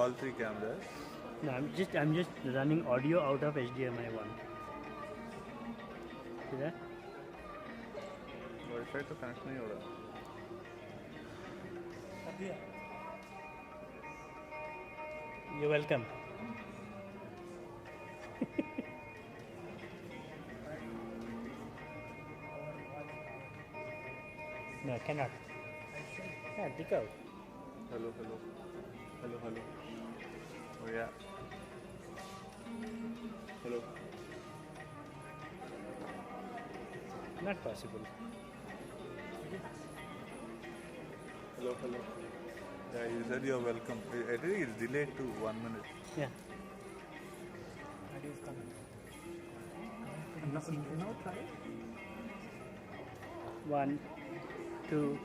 all three cameras. No, I'm just running audio out of HDMI 1. See that? Wifi तो connect नहीं हो रहा. You're welcome. No, I cannot. Yeah, take out. Hello. Oh yeah. Hello. Not possible. Hello. Yeah, you said you're welcome. I think it's delayed to 1 minute. Yeah. Now try it. 1, 2.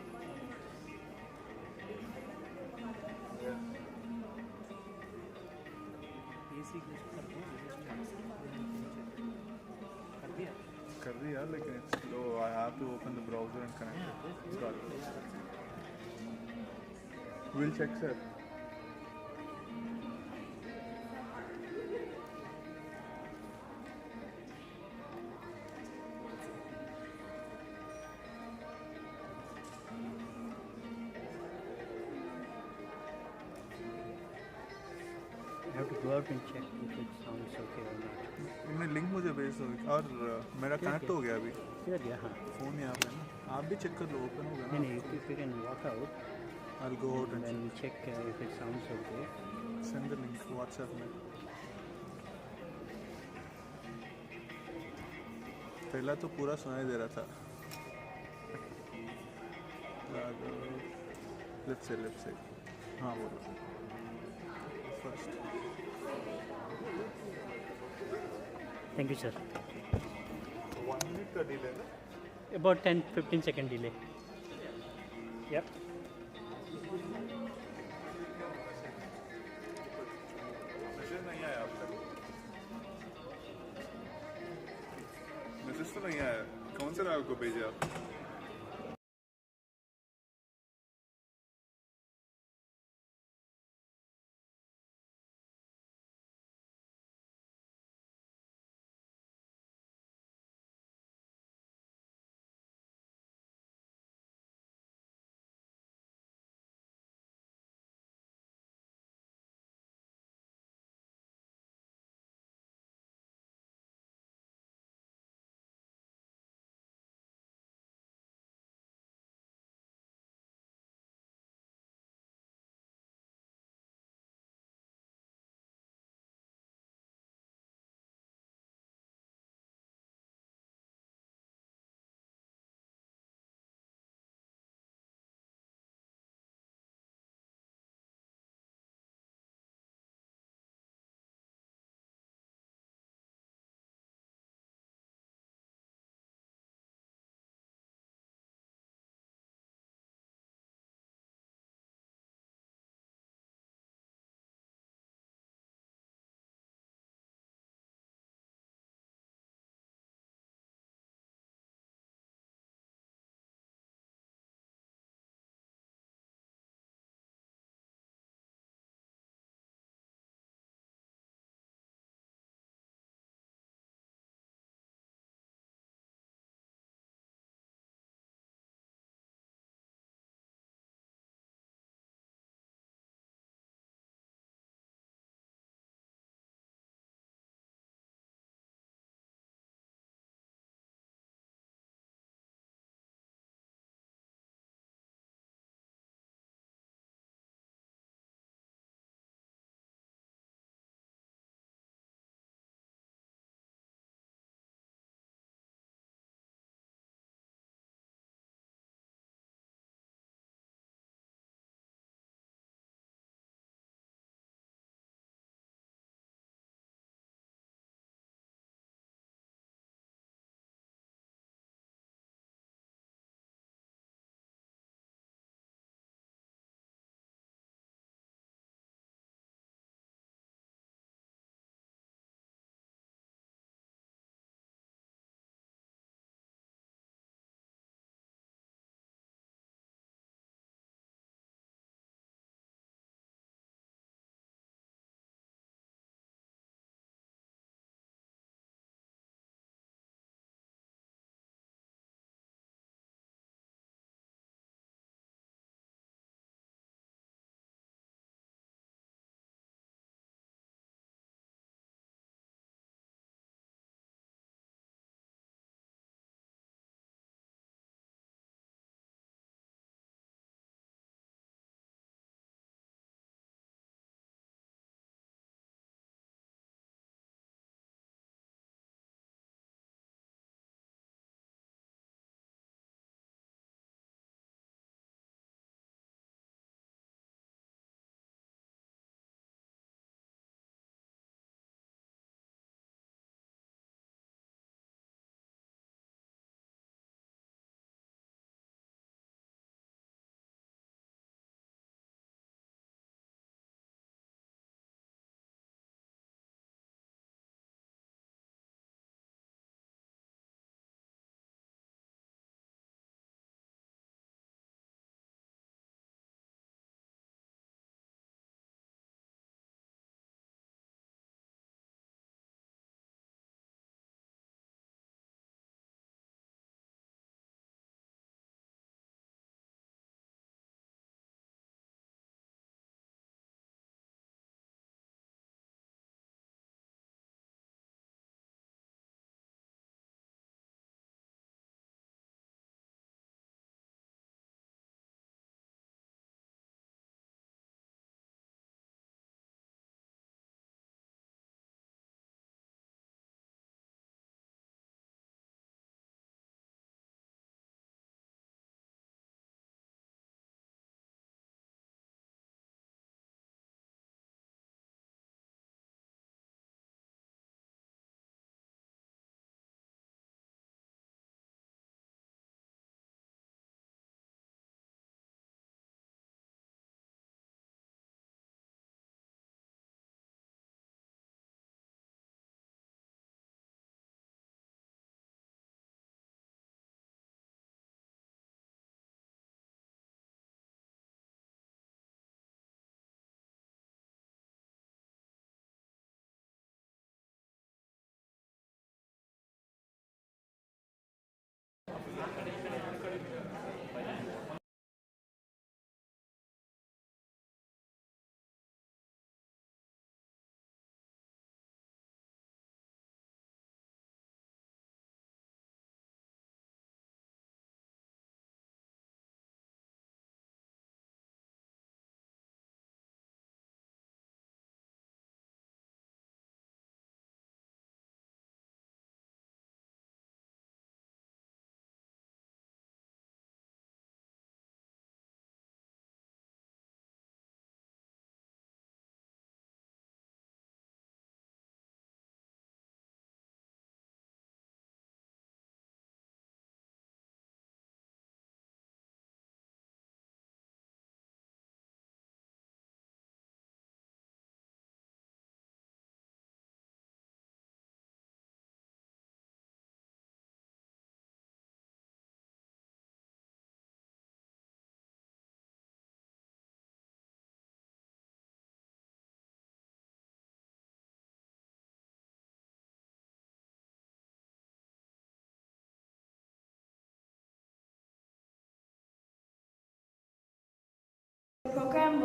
कर दिया लेकिन it's slow. I have to open the browser and connect it. It's got it. We'll check, sir. I have to go out and check if it sounds okay or not. तुमने link मुझे भेज दो और मेरा connect हो गया अभी. किधर गया? हाँ. फोन यहाँ पे ना. आप भी चेक कर लो. ओपन हो गया ना. नहीं, if you can walk out, I'll go out and then check if it sounds okay. send the link WhatsApp में. पहला तो पूरा सुनाई दे रहा था. Left side. हाँ बोलो. First. Thank you, sir. 1 minute का delay ना? About 10-15 second delay. Yep. Message नहीं आया अब तक. मैसेज तो नहीं आया. कौन से राग को भेजा आप?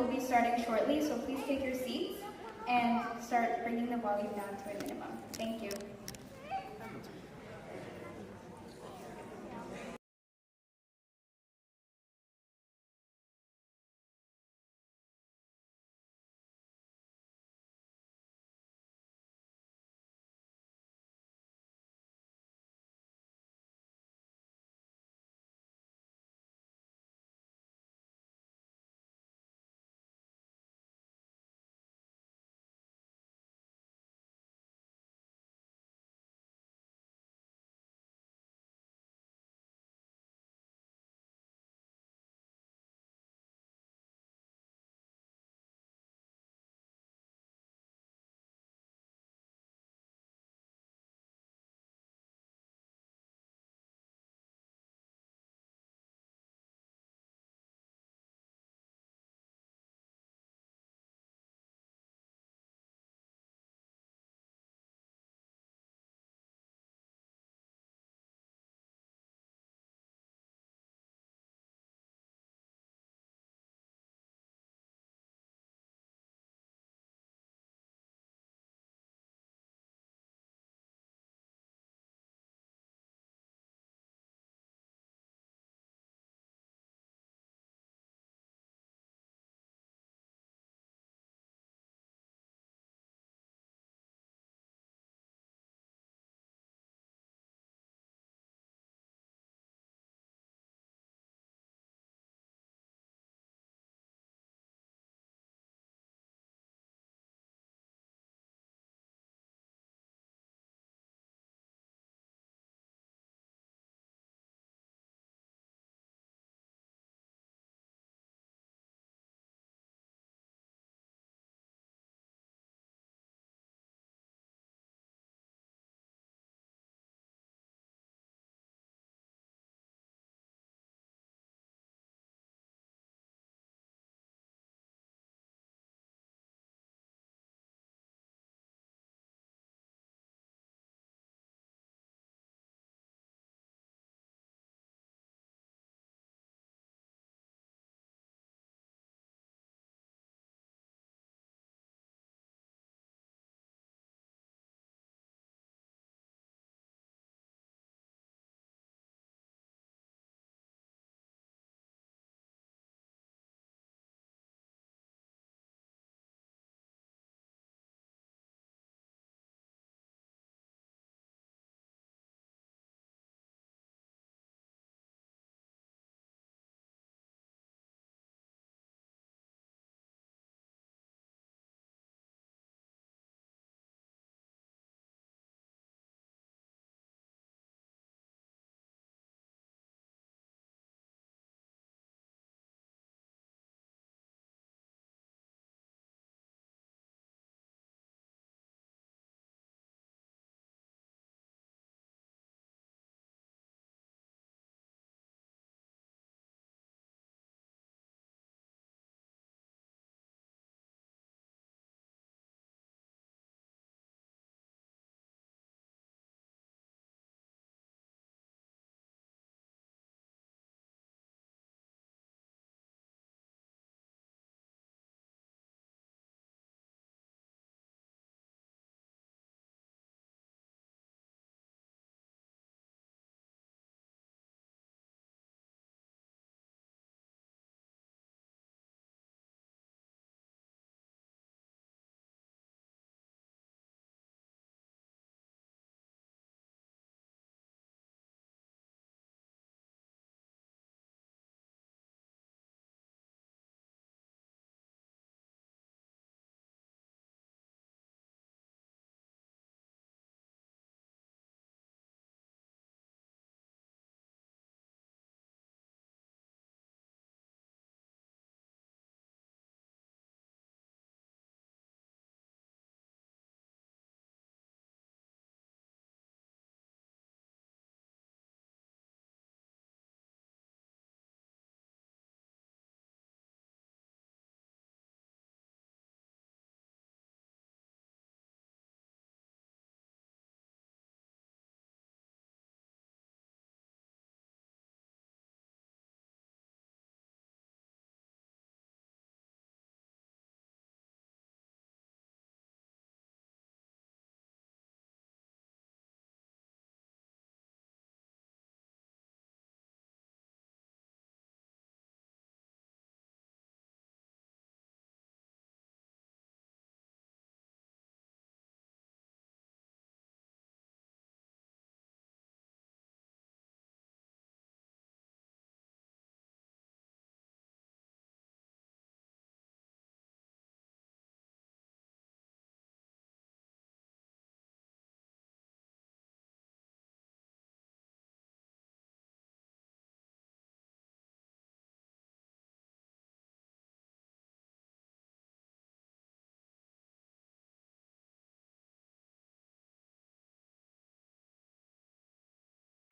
will be starting shortly, so please take your seats and start bringing the volume down to a minimum. Thank you.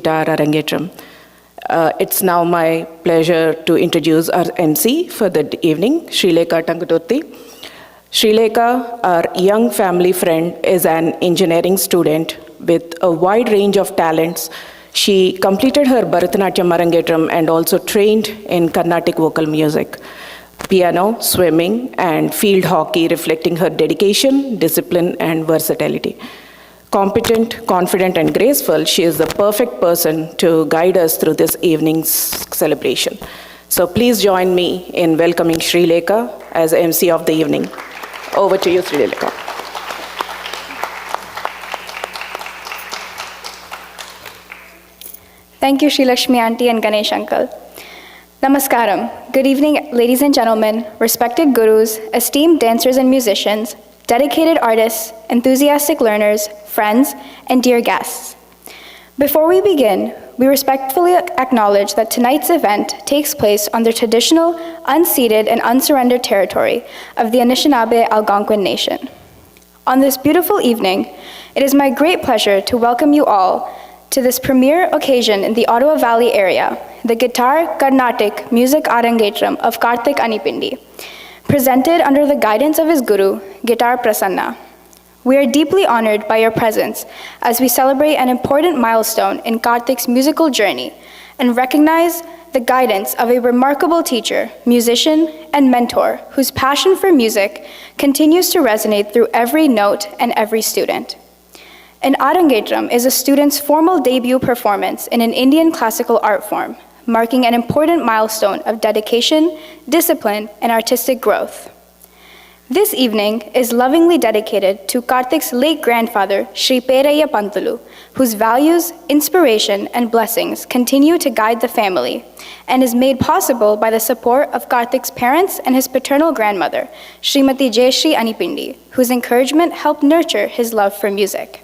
Guitar Arangetram. It's now my pleasure to introduce our MC for the evening, Srilekha Tanguturthi. Srilekha, our young family friend, is an engineering student with a wide range of talents. She completed her Bharatanatyam Arangetram and also trained in Carnatic vocal music, piano, swimming, and field hockey, reflecting her dedication, discipline, and versatility. Competent, confident, and graceful, she is the perfect person to guide us through this evening's celebration. So please join me in welcoming Srilekha as MC of the evening. Over to you, Srilekha. Thank you, Sri Lakshmi Auntie and Ganesh Uncle. Namaskaram. Good evening, ladies and gentlemen, respected gurus, esteemed dancers and musicians, dedicated artists, enthusiastic learners, friends, and dear guests. Before we begin, we respectfully acknowledge that tonight's event takes place on the traditional, unceded, and unsurrendered territory of the Anishinaabe Algonquin Nation. On this beautiful evening, it is my great pleasure to welcome you all to this premier occasion in the Ottawa Valley area, the Guitar Carnatic Music Arangetram of Karthik Anipindi, presented under the guidance of his guru, Guitar Prasanna. We are deeply honored by your presence as we celebrate an important milestone in Karthik's musical journey and recognize the guidance of a remarkable teacher, musician, and mentor whose passion for music continues to resonate through every note and every student. An Arangetram is a student's formal debut performance in an Indian classical art form, marking an important milestone of dedication, discipline, and artistic growth. This evening is lovingly dedicated to Karthik's late grandfather, Sri Peraya Pantulu, whose values, inspiration, and blessings continue to guide the family, and is made possible by the support of Karthik's parents and his paternal grandmother, Srimati Jayashree Anipindi, whose encouragement helped nurture his love for music.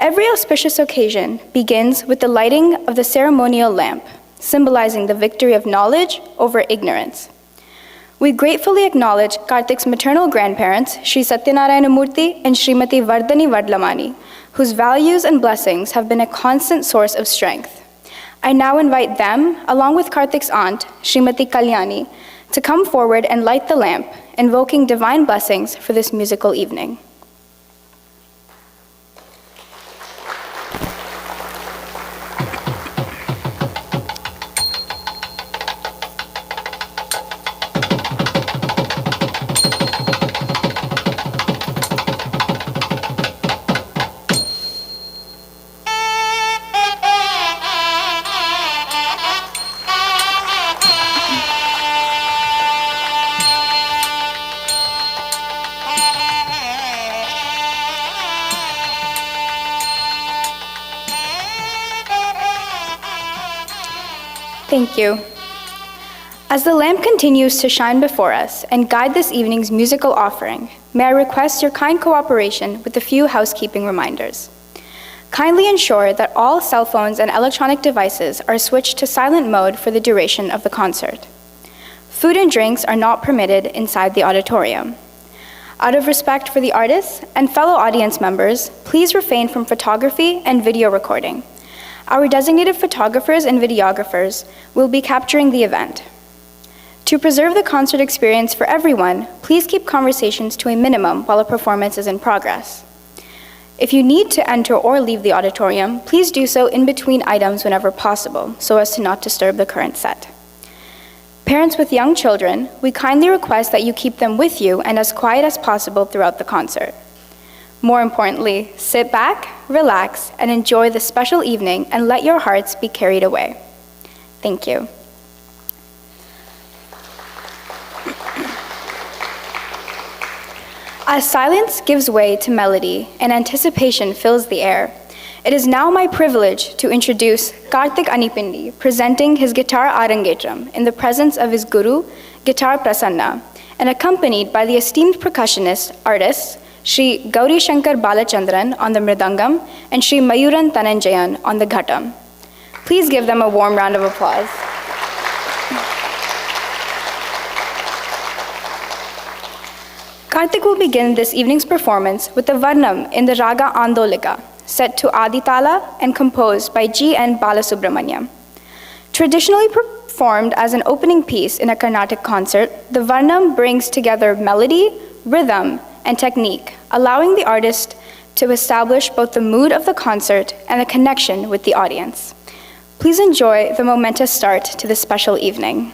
Every auspicious occasion begins with the lighting of the ceremonial lamp, symbolizing the victory of knowledge over ignorance. We gratefully acknowledge Karthik's maternal grandparents, Sri Satyanarayana Murthy and Srimati Vardhani Vadlamani, whose values and blessings have been a constant source of strength. I now invite them, along with Karthik's aunt, Srimati Kalyani, to come forward and light the lamp, invoking divine blessings for this musical evening. Thank you. As the lamp continues to shine before us and guide this evening's musical offering, may I request your kind cooperation with a few housekeeping reminders. Kindly ensure that all cell phones and electronic devices are switched to silent mode for the duration of the concert. Food and drinks are not permitted inside the auditorium. Out of respect for the artists and fellow audience members, please refrain from photography and video recording. Our designated photographers and videographers will be capturing the event. To preserve the concert experience for everyone, please keep conversations to a minimum while a performance is in progress. If you need to enter or leave the auditorium, please do so in between items whenever possible, so as to not disturb the current set. Parents with young children, we kindly request that you keep them with you and as quiet as possible throughout the concert. More importantly, sit back, relax, and enjoy the special evening and let your hearts be carried away. Thank you. As silence gives way to melody and anticipation fills the air, it is now my privilege to introduce Karthik Anipindi presenting his Guitar Arangetram in the presence of his guru, Guitar Prasanna, and accompanied by the esteemed percussionist, artists, Sri Gauri Shankar Balachandran on the mridangam and Sri Mayuran Tananjayan on the ghatam. Please give them a warm round of applause. Karthik will begin this evening's performance with the Varnam in the Raga Andolika, set to Aditala and composed by G.N. Balasubramanyam. Traditionally performed as an opening piece in a Carnatic concert, the Varnam brings together melody, rhythm, and technique, allowing the artist to establish both the mood of the concert and a connection with the audience. Please enjoy the momentous start to this special evening.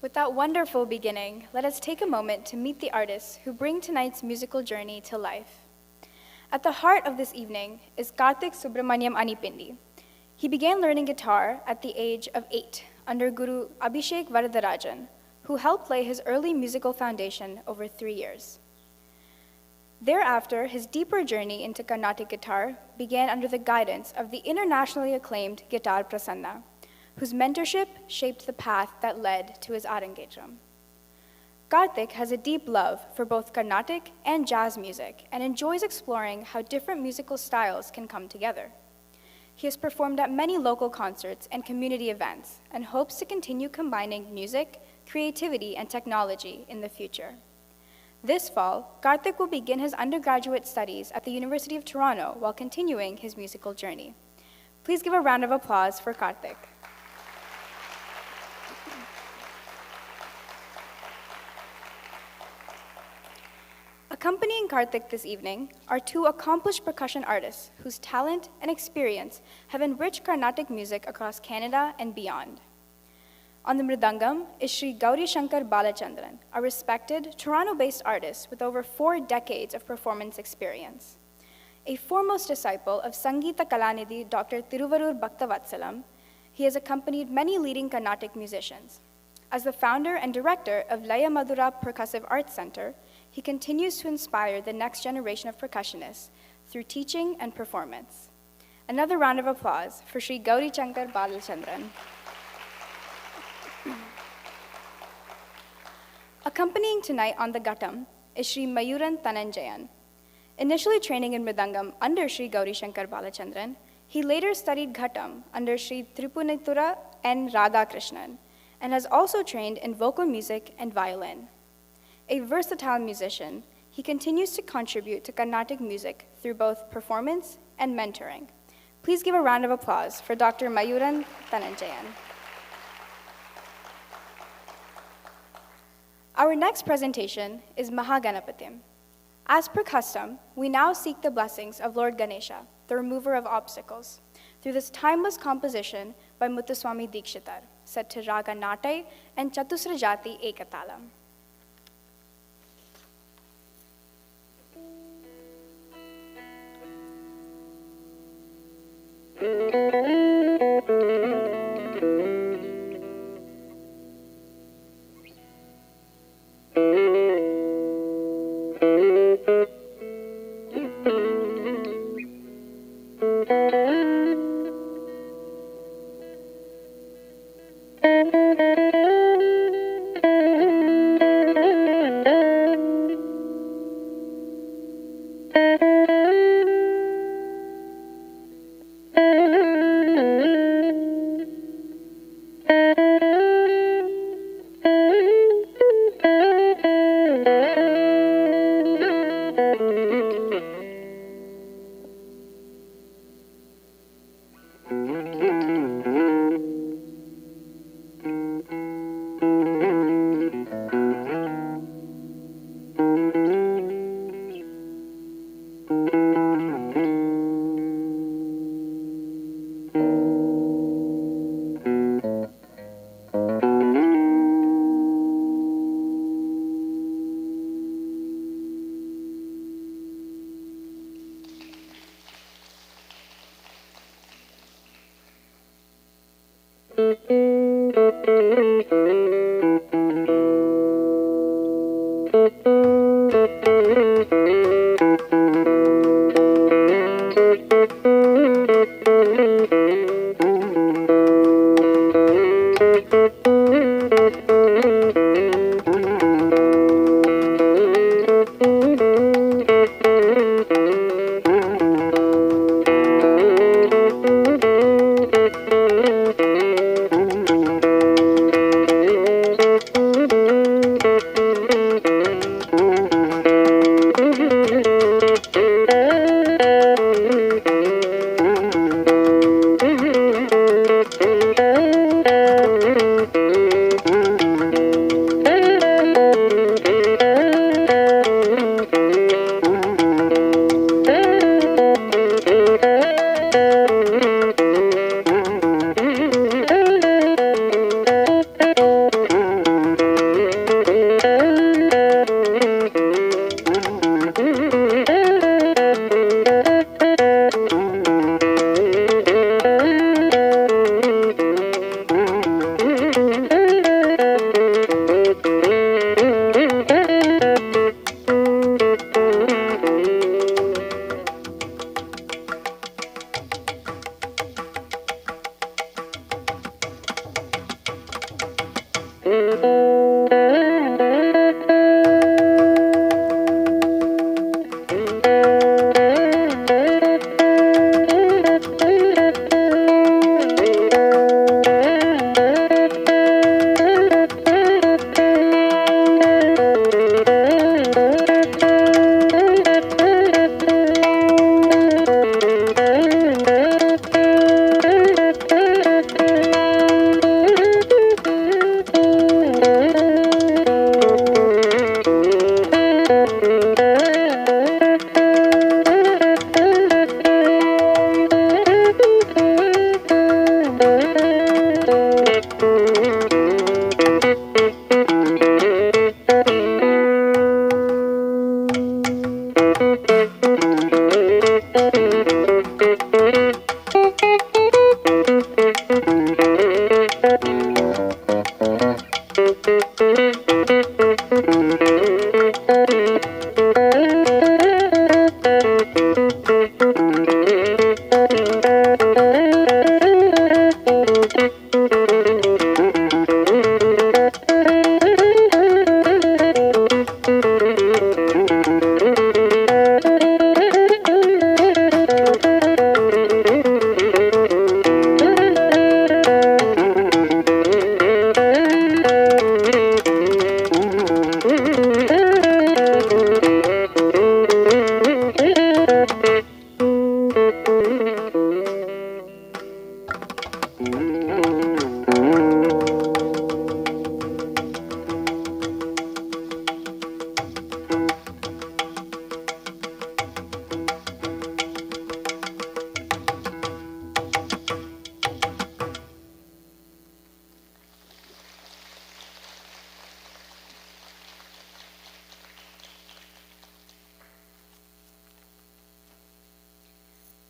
With that wonderful beginning, let us take a moment to meet the artists who bring tonight's musical journey to life. At the heart of this evening is Karthik Subrahmanyam Anipindi. He began learning guitar at the age of 8 under Guru Abhishek Varadarajan, who helped lay his early musical foundation over 3 years. Thereafter, his deeper journey into Carnatic guitar began under the guidance of the internationally acclaimed Guitar Prasanna, whose mentorship shaped the path that led to his Arangetram. Karthik has a deep love for both Carnatic and jazz music and enjoys exploring how different musical styles can come together. He has performed at many local concerts and community events and hopes to continue combining music, creativity, and technology in the future. This fall, Karthik will begin his undergraduate studies at the University of Toronto while continuing his musical journey. Please give a round of applause for Karthik. Accompanying Karthik this evening are two accomplished percussion artists whose talent and experience have enriched Carnatic music across Canada and beyond. On the mridangam is Sri Gauri Shankar Balachandran, a respected Toronto-based artist with over 4 decades of performance experience. A foremost disciple of Sangeeta Kalanidhi Dr. Thiruvarur Bhaktavatsalam, he has accompanied many leading Carnatic musicians. As the founder and director of Laya Madhura Percussive Arts Center, he continues to inspire the next generation of percussionists through teaching and performance. Another round of applause for Sri Gauri Shankar Balachandran. Accompanying tonight on the Ghattam is Sri Mayuran Thananjayan. Initially training in Mridangam under Sri Gauri Shankar Balachandran, he later studied Ghattam under Sri Tripunitura and Radhakrishnan, and has also trained in vocal music and violin. A versatile musician, he continues to contribute to Carnatic music through both performance and mentoring. Please give a round of applause for Dr. Mayuran Thananjayan. Our next presentation is Mahaganapatim. As per custom, we now seek the blessings of Lord Ganesha, the remover of obstacles, through this timeless composition by Muthuswami Dikshitar, set to Raga Natai and Chatusrajati Ekatalam.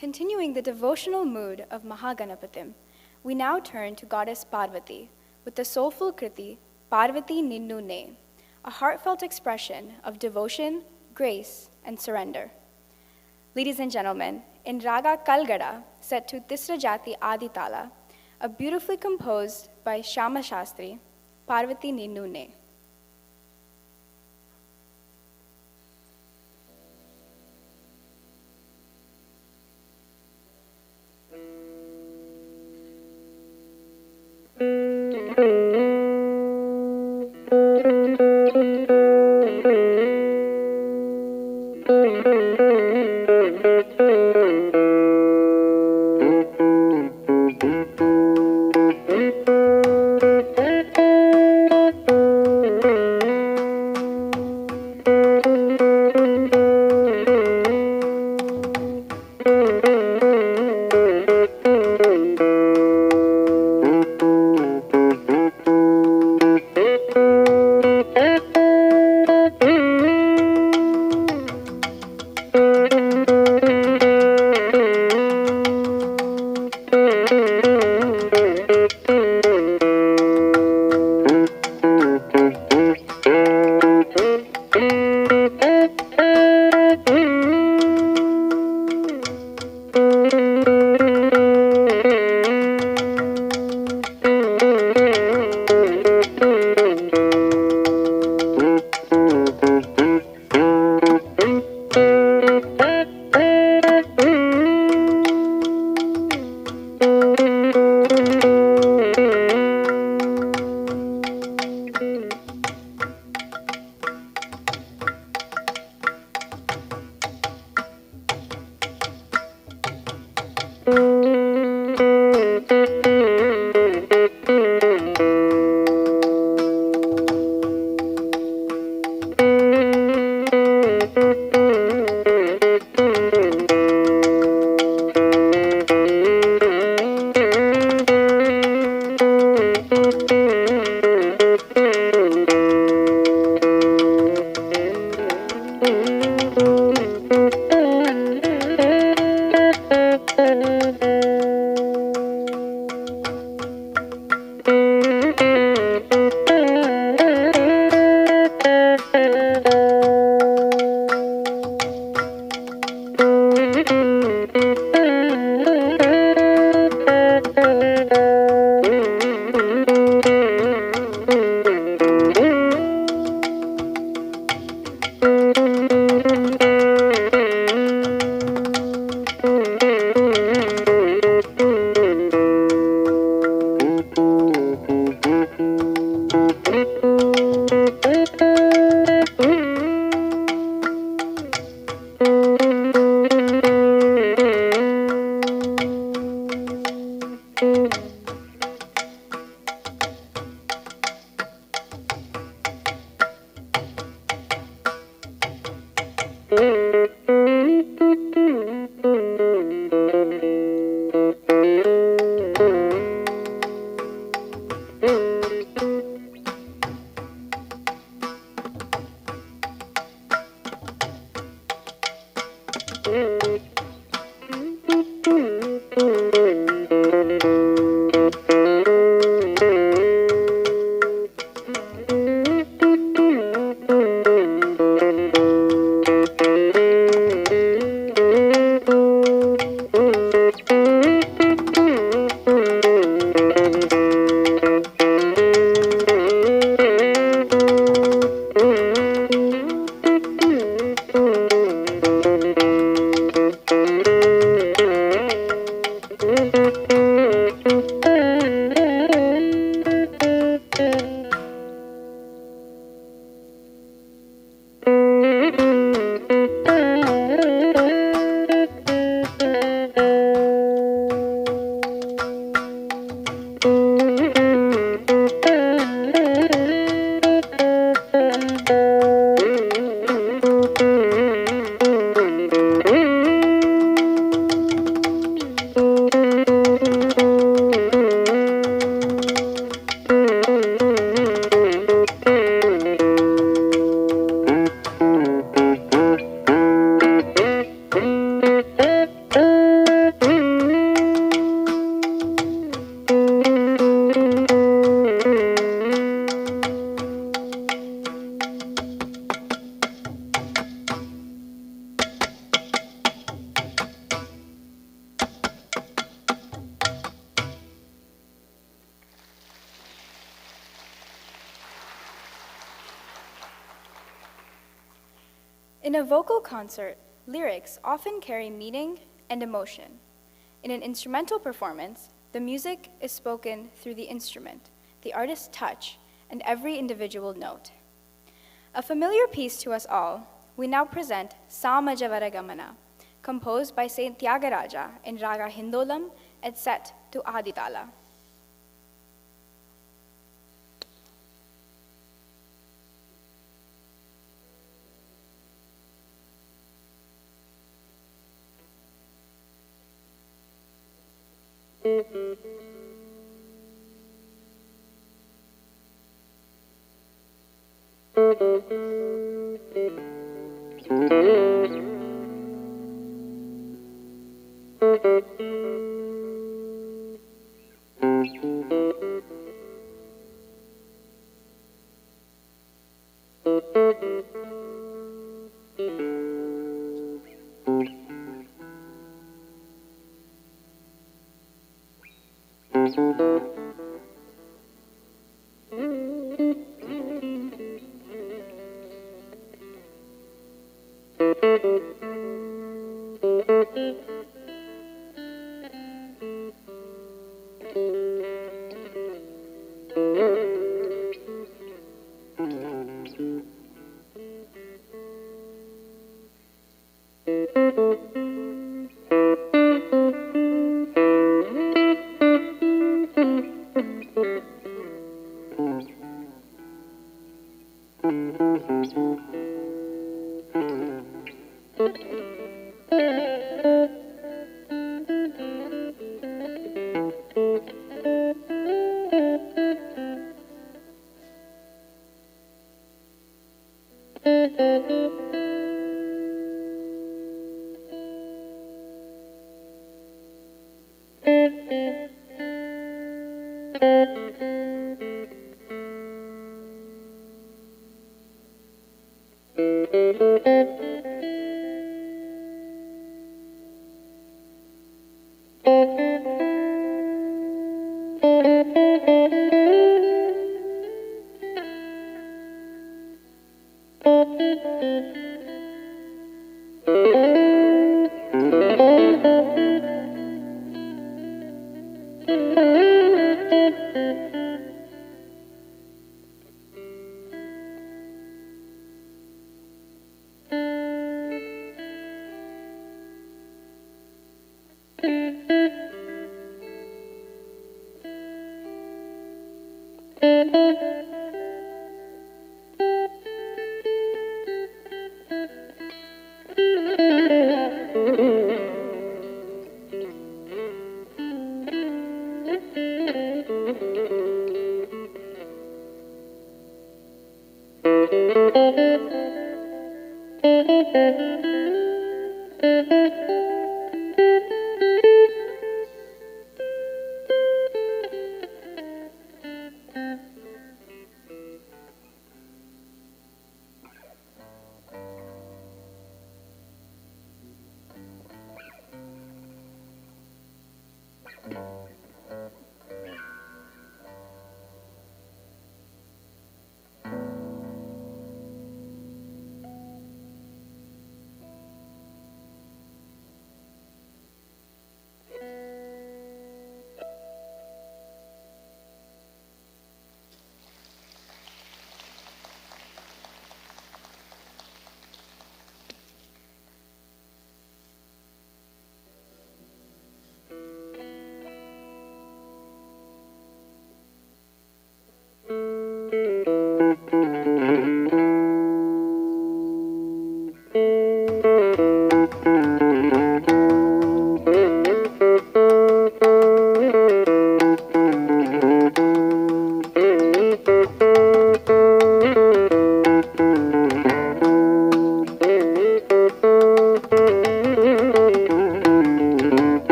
Continuing the devotional mood of Mahaganapatim, we now turn to Goddess Parvati with the soulful kriti Parvati Ninnu Ne, a heartfelt expression of devotion, grace, and surrender. Ladies and gentlemen, in Raga Kalgada, set to Tisra Jati Aditala, a beautifully composed by Shyama Shastri, Parvati Ninnu Ne. In a vocal concert, lyrics often carry meaning and emotion. In an instrumental performance, the music is spoken through the instrument, the artist's touch, and every individual note. A familiar piece to us all, we now present Samajavaragamana, composed by Saint Tyagaraja in Raga Hindolam and set to Aditala.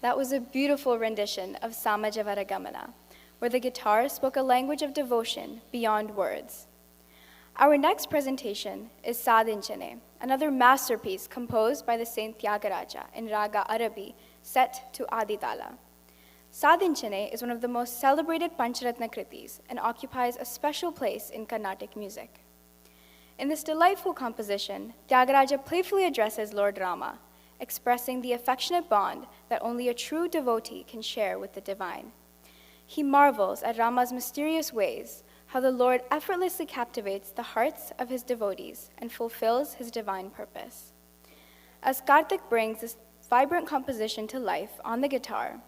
That was a beautiful rendition of Samajavaragamana, where the guitar spoke a language of devotion beyond words. Our next presentation is Sadinchane, another masterpiece composed by the Saint Tyagaraja in Raga Arabi, set to Aditala. Sadinchane is one of the most celebrated Pancharatna Kritis and occupies a special place in Carnatic music. In this delightful composition, Tyagaraja playfully addresses Lord Rama, expressing the affectionate bond that only a true devotee can share with the divine. He marvels at Rama's mysterious ways, how the Lord effortlessly captivates the hearts of his devotees and fulfills his divine purpose. As Karthik brings this vibrant composition to life on the guitar,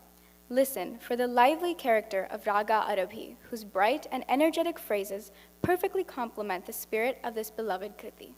listen for the lively character of Raga Arabhi, whose bright and energetic phrases perfectly complement the spirit of this beloved Kriti.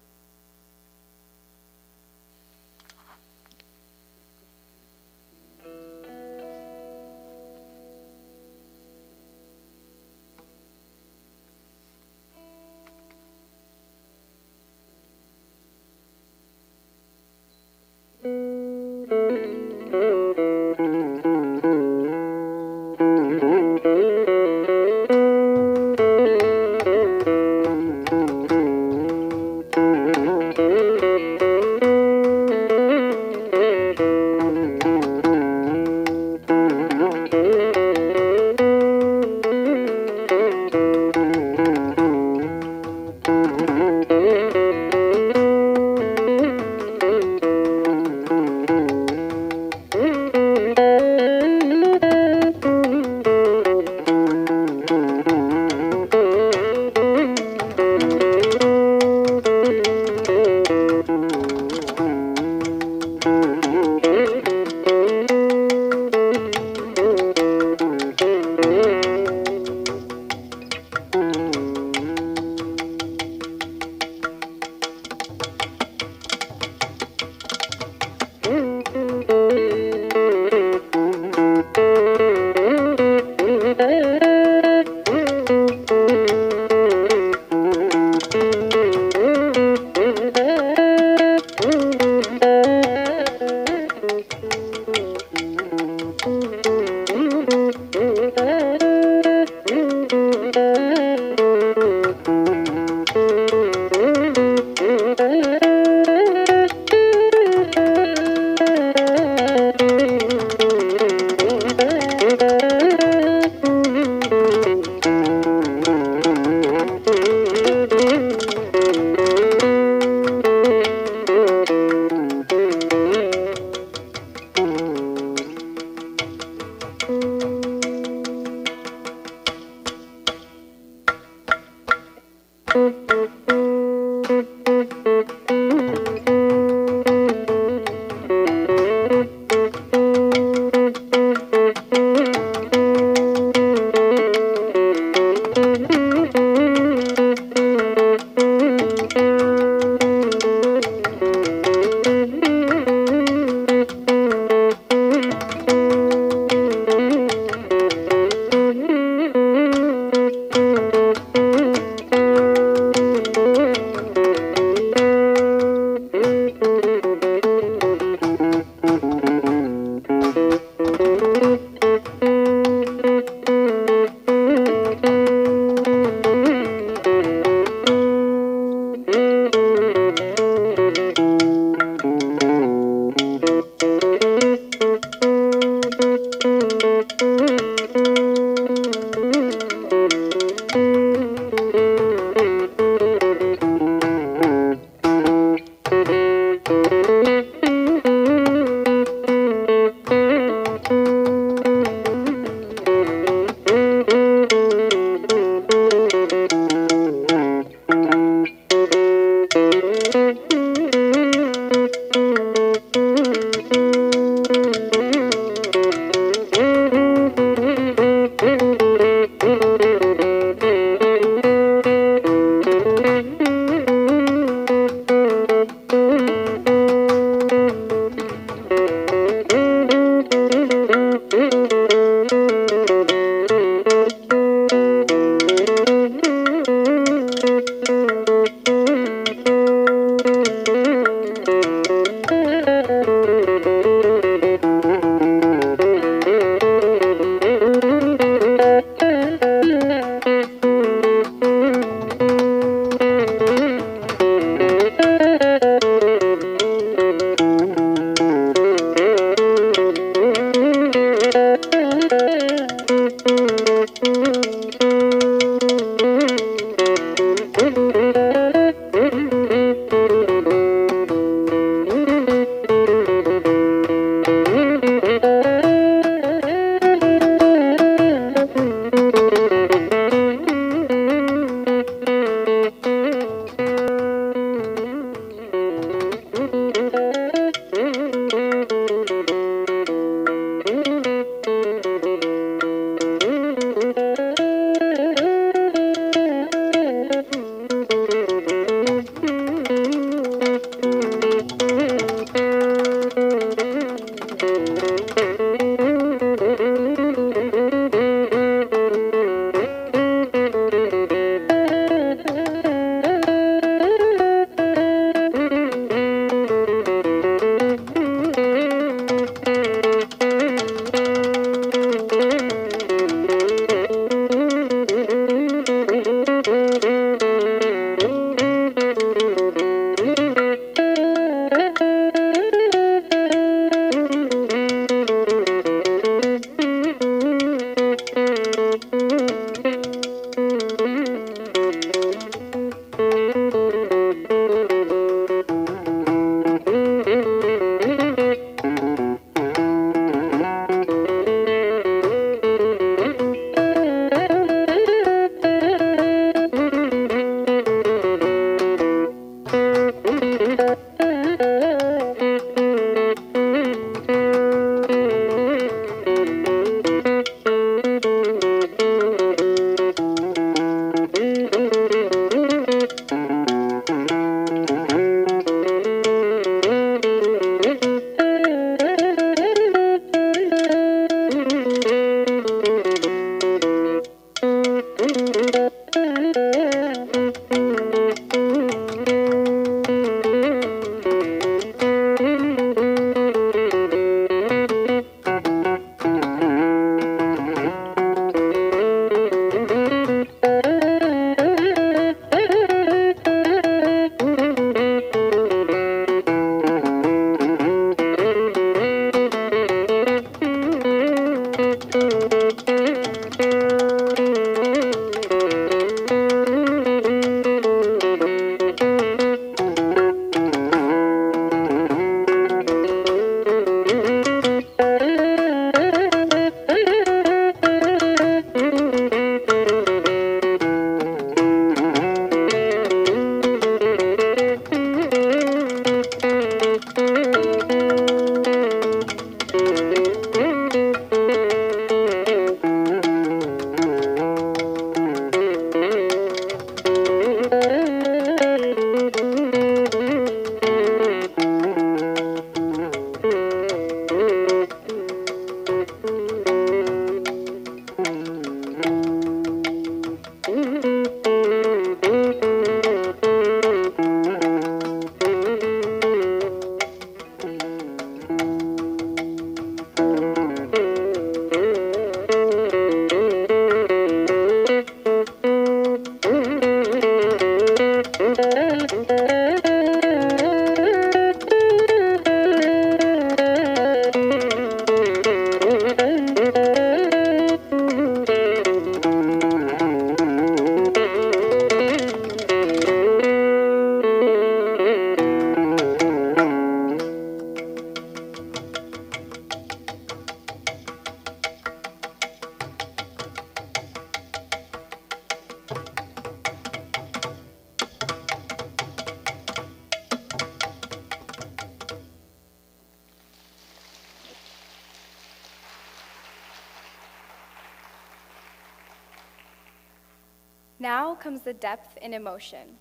Now comes the depth in emotion.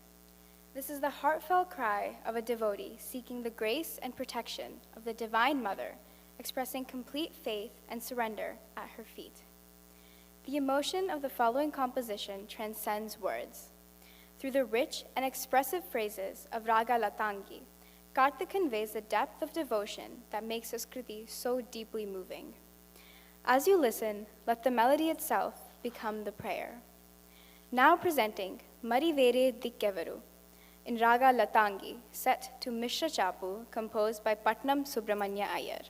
This is the heartfelt cry of a devotee seeking the grace and protection of the Divine Mother, expressing complete faith and surrender at her feet. The emotion of the following composition transcends words. Through the rich and expressive phrases of Raga Latangi, Karthik conveys the depth of devotion that makes his kriti so deeply moving. As you listen, let the melody itself become the prayer. Now presenting Marivere Dikkevaru in Raga Latangi, set to Mishra Chapu, composed by Patnam Subrahmanya Iyer.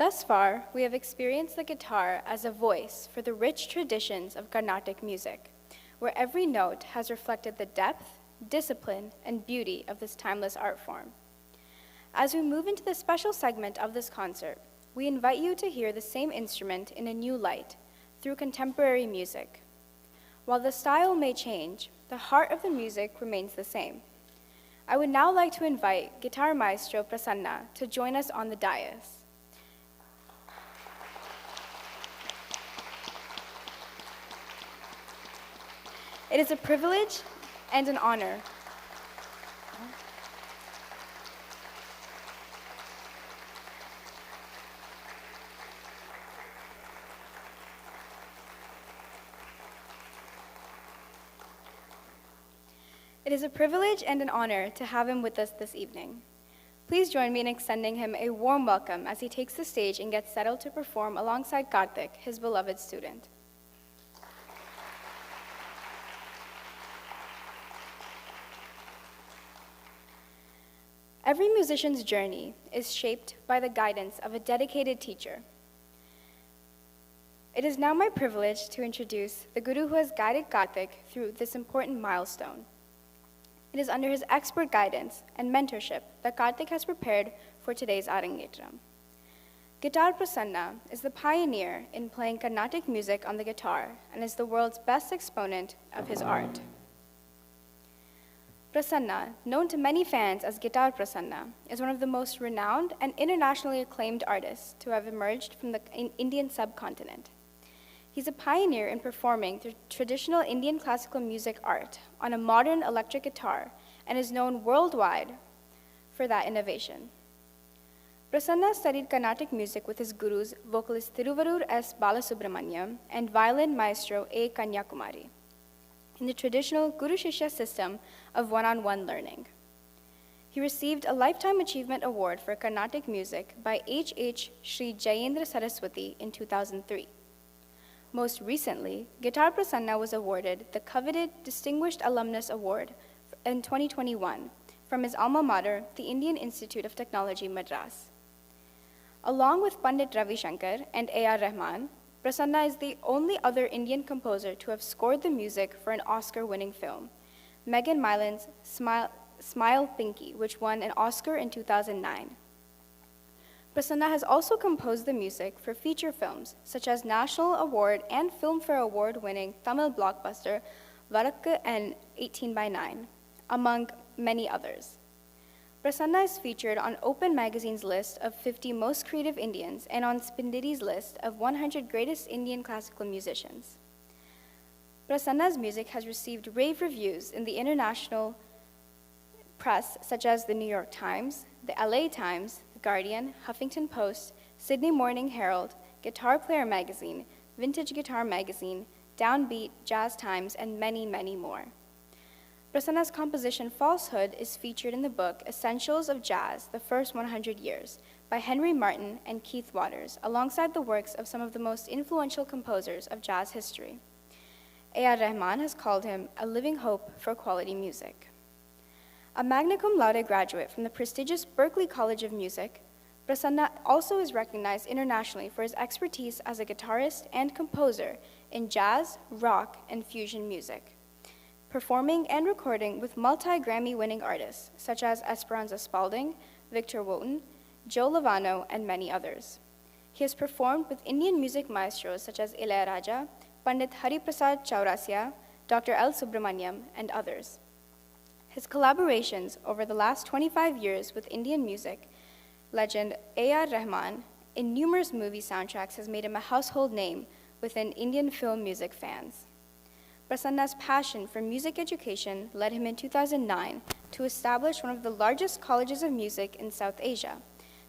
Thus far, we have experienced the guitar as a voice for the rich traditions of Carnatic music, where every note has reflected the depth, discipline, and beauty of this timeless art form. As we move into the special segment of this concert, we invite you to hear the same instrument in a new light through contemporary music. While the style may change, the heart of the music remains the same. I would now like to invite Guitar Maestro Prasanna to join us on the dais. It is a privilege and an honor. It is a privilege and an honor to have him with us this evening. Please join me in extending him a warm welcome as he takes the stage and gets settled to perform alongside Karthik, his beloved student. Every musician's journey is shaped by the guidance of a dedicated teacher. It is now my privilege to introduce the Guru who has guided Karthik through this important milestone. It is under his expert guidance and mentorship that Karthik has prepared for today's Arangetram. Guitar Prasanna is the pioneer in playing Carnatic music on the guitar and is the world's best exponent of his art. Prasanna, known to many fans as Guitar Prasanna, is one of the most renowned and internationally acclaimed artists to have emerged from the Indian subcontinent. He's a pioneer in performing the traditional Indian classical music art on a modern electric guitar and is known worldwide for that innovation. Prasanna studied Carnatic music with his gurus, vocalist Thiruvarur S. Balasubramanyam and violin maestro A. Kanyakumari, in the traditional Guru Shishya system of one-on-one learning. He received a Lifetime Achievement Award for Carnatic music by H. Sri Jayendra Saraswati in 2003. Most recently, Guitar Prasanna was awarded the coveted Distinguished Alumnus Award in 2021 from his alma mater, the Indian Institute of Technology, Madras. Along with Pandit Ravi Shankar and A.R. Rahman, Prasanna is the only other Indian composer to have scored the music for an Oscar-winning film, Megan Mylan's Smile Pinky, which won an Oscar in 2009. Prasanna has also composed the music for feature films, such as National Award and Filmfare Award-winning Tamil blockbuster Varakku and 18/9, among many others. Prasanna is featured on Open Magazine's list of 50 most creative Indians and on Spindiri's list of 100 greatest Indian classical musicians. Prasanna's music has received rave reviews in the international press, such as the New York Times, the LA Times, the Guardian, Huffington Post, Sydney Morning Herald, Guitar Player Magazine, Vintage Guitar Magazine, Downbeat, Jazz Times, and many, many more. Prasanna's composition Falsehood is featured in the book Essentials of Jazz, The First 100 Years, by Henry Martin and Keith Waters, alongside the works of some of the most influential composers of jazz history. A.R. Rahman has called him a living hope for quality music. A magna cum laude graduate from the prestigious Berklee College of Music, Prasanna also is recognized internationally for his expertise as a guitarist and composer in jazz, rock, and fusion music, performing and recording with multi-Grammy-winning artists such as Esperanza Spalding, Victor Wooten, Joe Lovano, and many others. He has performed with Indian music maestros such as Ilayaraja, Pandit Hariprasad Chaurasia, Dr. L. Subrahmanyam, and others. His collaborations over the last 25 years with Indian music legend A.R. Rahman in numerous movie soundtracks has made him a household name within Indian film music fans. Prasanna's passion for music education led him in 2009 to establish one of the largest colleges of music in South Asia,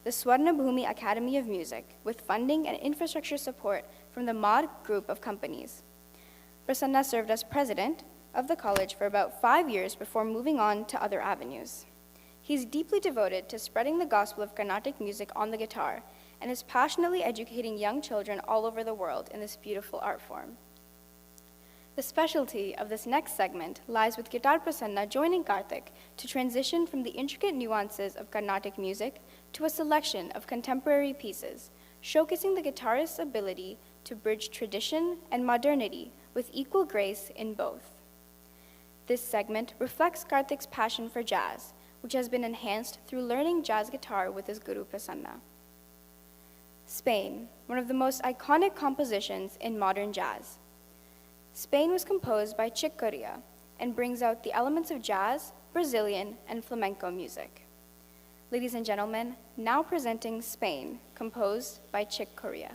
the Swarna Bhumi Academy of Music, with funding and infrastructure support from the MAR group of companies. Prasanna served as president of the college for about 5 years before moving on to other avenues. He's deeply devoted to spreading the gospel of Carnatic music on the guitar and is passionately educating young children all over the world in this beautiful art form. The specialty of this next segment lies with Guitar Prasanna joining Karthik to transition from the intricate nuances of Carnatic music to a selection of contemporary pieces, showcasing the guitarist's ability to bridge tradition and modernity with equal grace in both. This segment reflects Karthik's passion for jazz, which has been enhanced through learning jazz guitar with his guru Prasanna. Spain, one of the most iconic compositions in modern jazz. Spain was composed by Chick Corea and brings out the elements of jazz, Brazilian, and flamenco music. Ladies and gentlemen, now presenting Spain, composed by Chick Corea.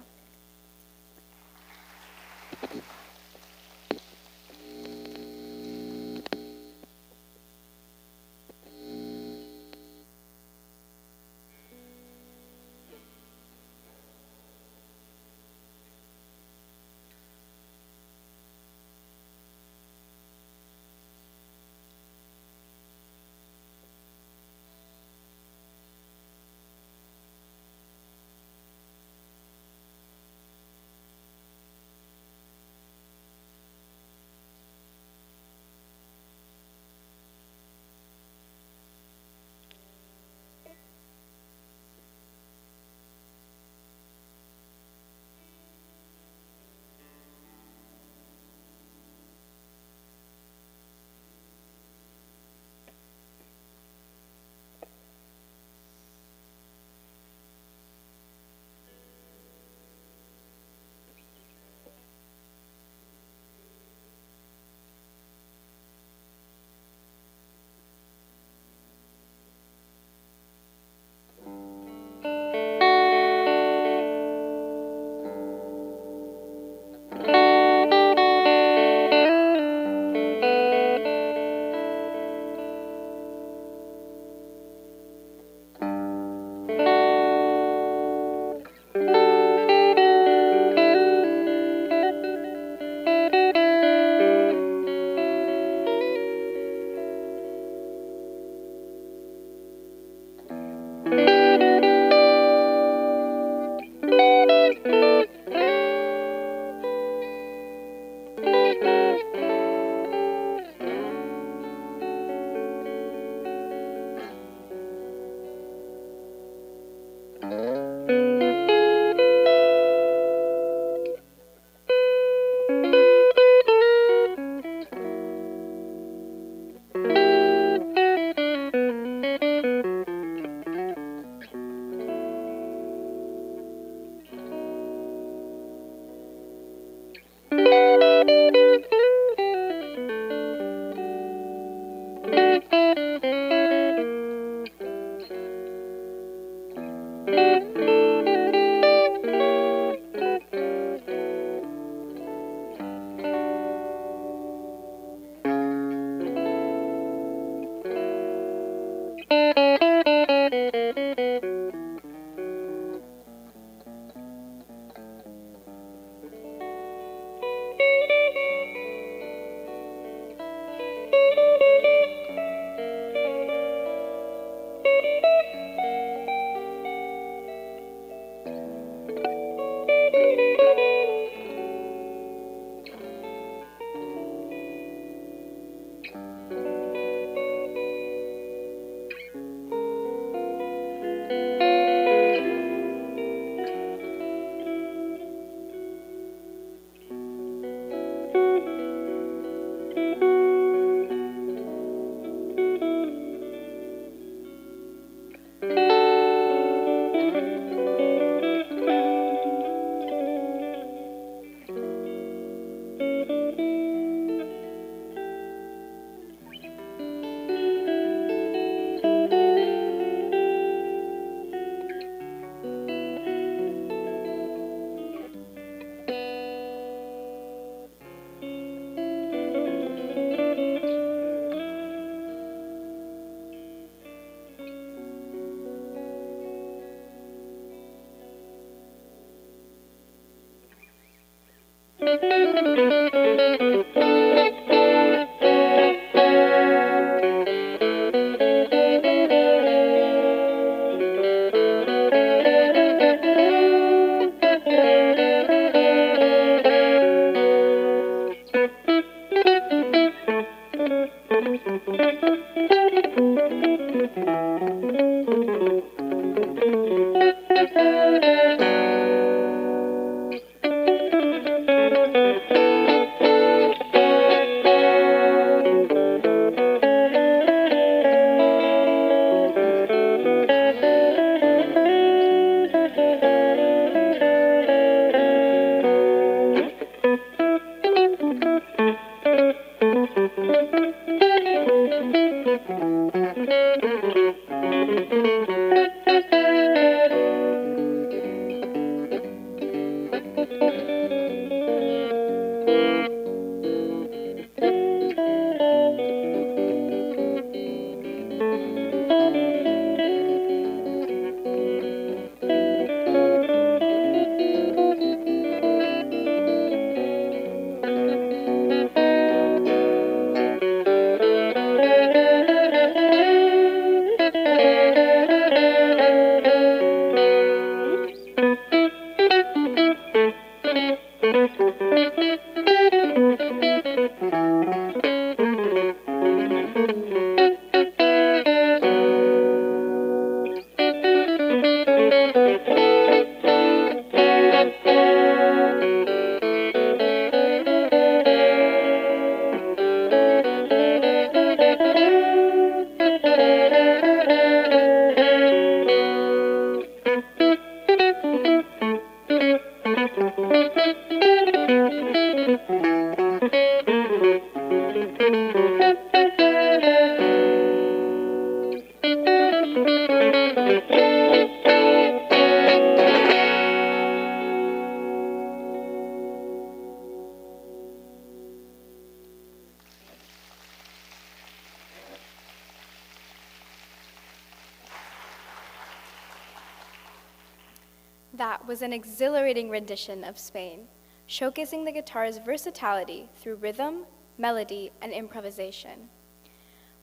That was an exhilarating rendition of Spain, showcasing the guitar's versatility through rhythm, melody, and improvisation.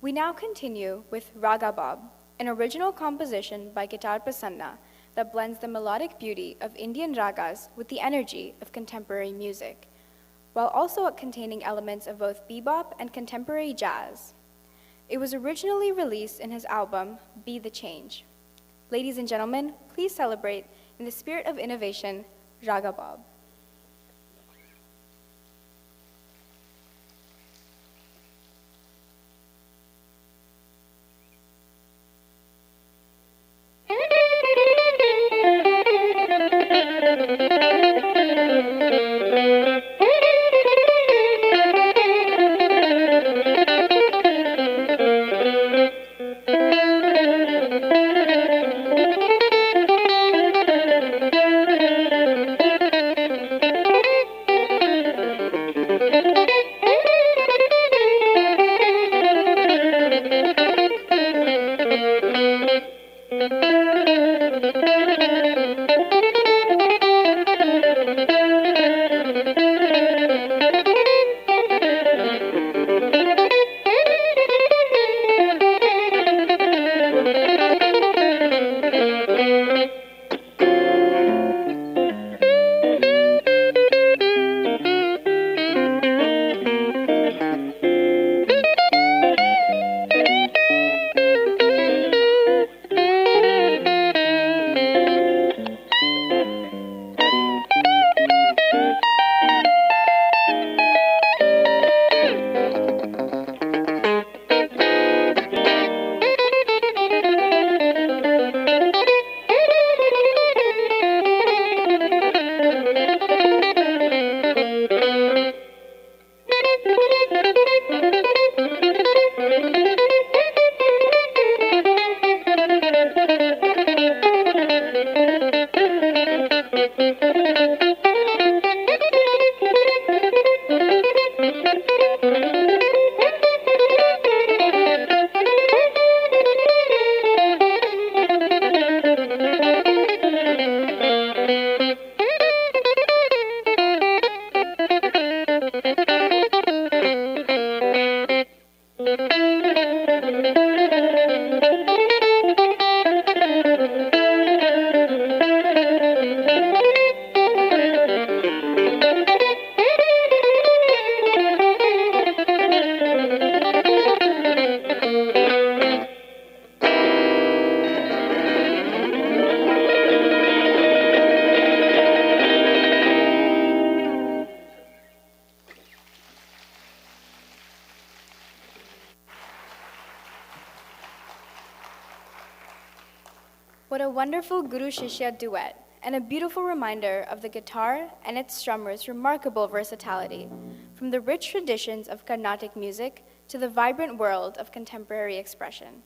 We now continue with Raga Bob, an original composition by Guitar Prasanna that blends the melodic beauty of Indian ragas with the energy of contemporary music, while also containing elements of both bebop and contemporary jazz. It was originally released in his album, Be the Change. Ladies and gentlemen, please celebrate, in the spirit of innovation, Raga Bob. What a wonderful Guru-Shishya duet, and a beautiful reminder of the guitar and its strummer's remarkable versatility, from the rich traditions of Carnatic music to the vibrant world of contemporary expression.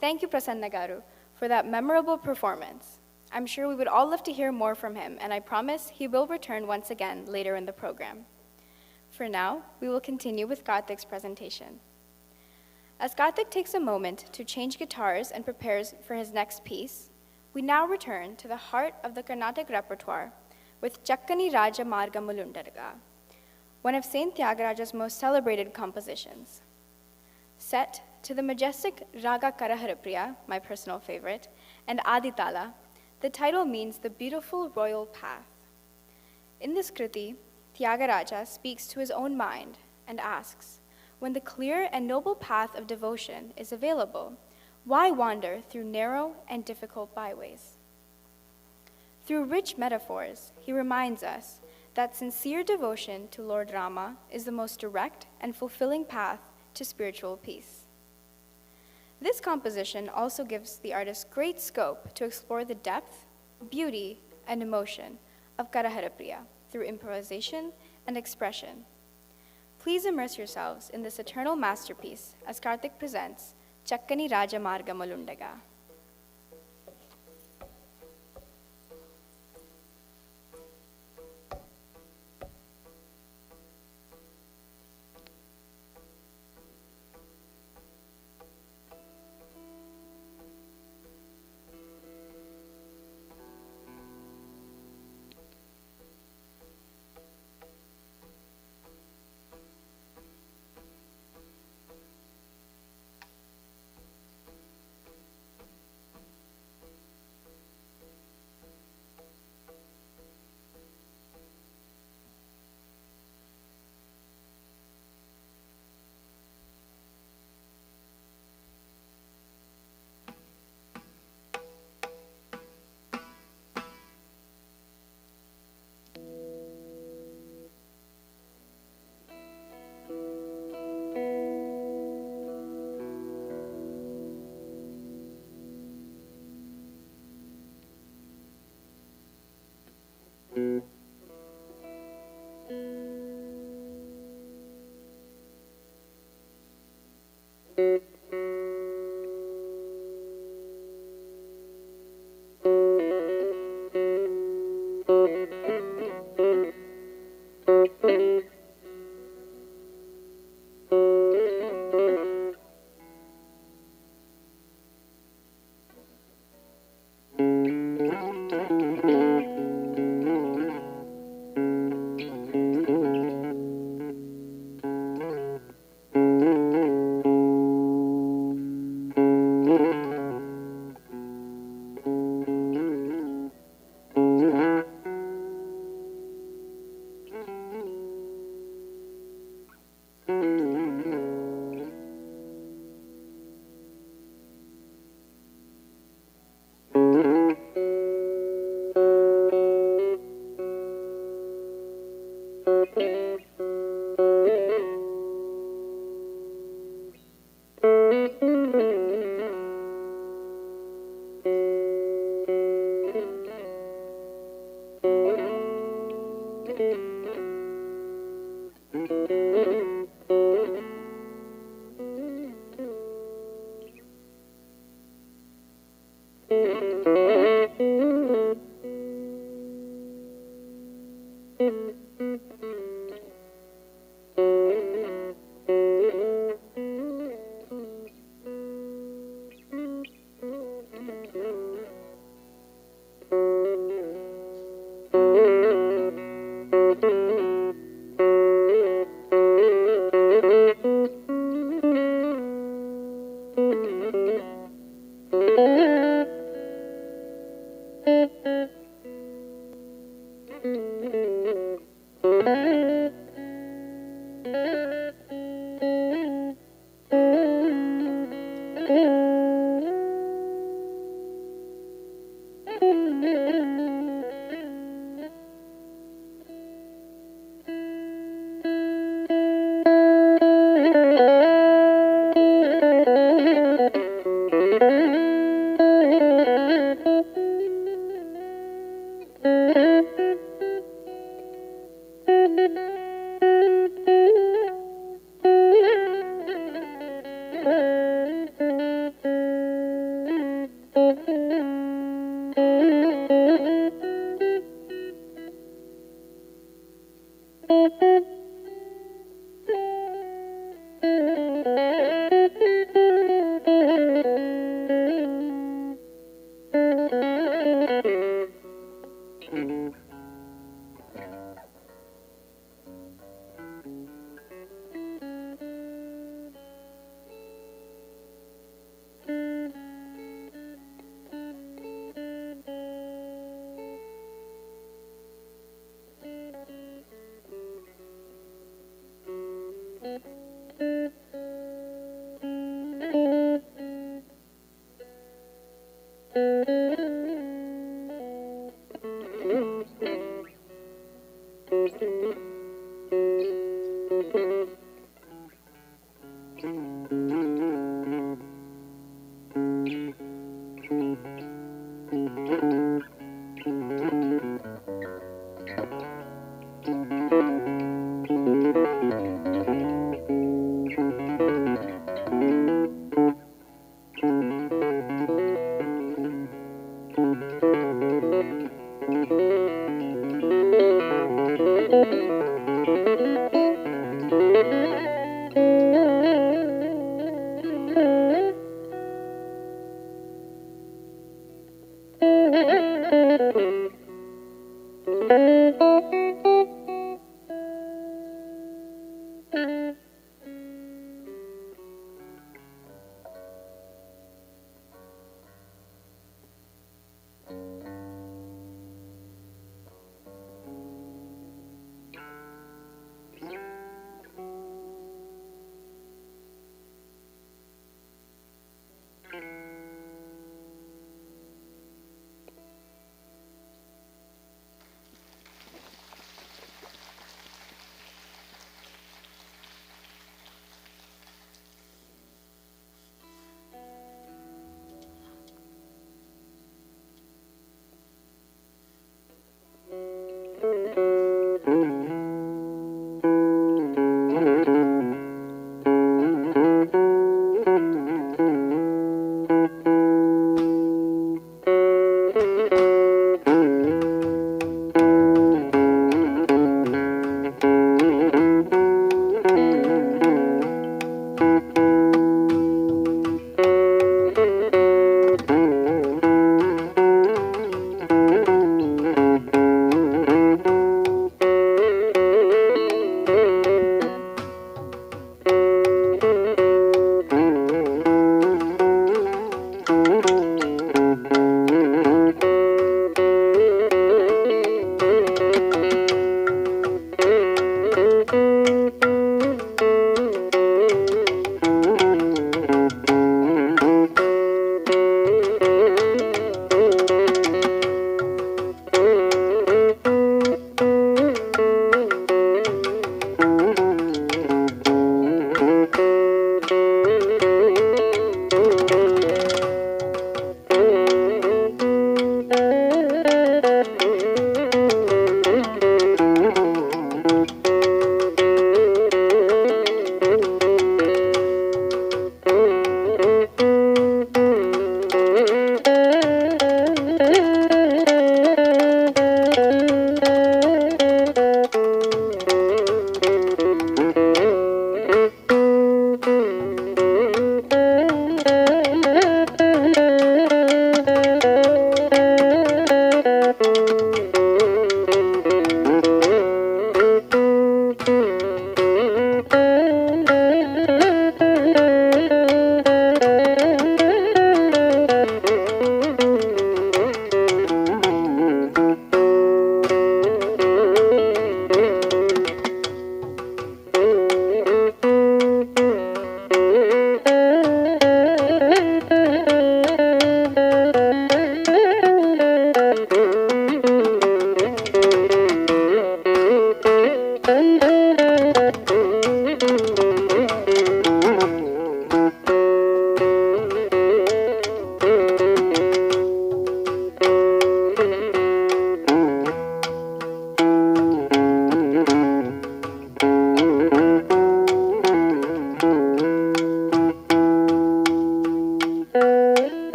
Thank you, Prasanna Garu, for that memorable performance. I'm sure we would all love to hear more from him, and I promise he will return once again later in the program. For now, we will continue with Karthik's presentation. As Karthik takes a moment to change guitars and prepares for his next piece, we now return to the heart of the Carnatic repertoire with Chakkani Raja Marga Mulundarga, one of Saint Tyagaraja's most celebrated compositions. Set to the majestic Raga Karaharapriya, my personal favorite, and Aditala, the title means the beautiful royal path. In this kriti, Tyagaraja speaks to his own mind and asks, when the clear and noble path of devotion is available, why wander through narrow and difficult byways? Through rich metaphors, he reminds us that sincere devotion to Lord Rama is the most direct and fulfilling path to spiritual peace. This composition also gives the artist great scope to explore the depth, beauty, and emotion of Karaharapriya through improvisation and expression. Please immerse yourselves in this eternal masterpiece as Karthik presents Chakkani Raja Marga Mulundaga.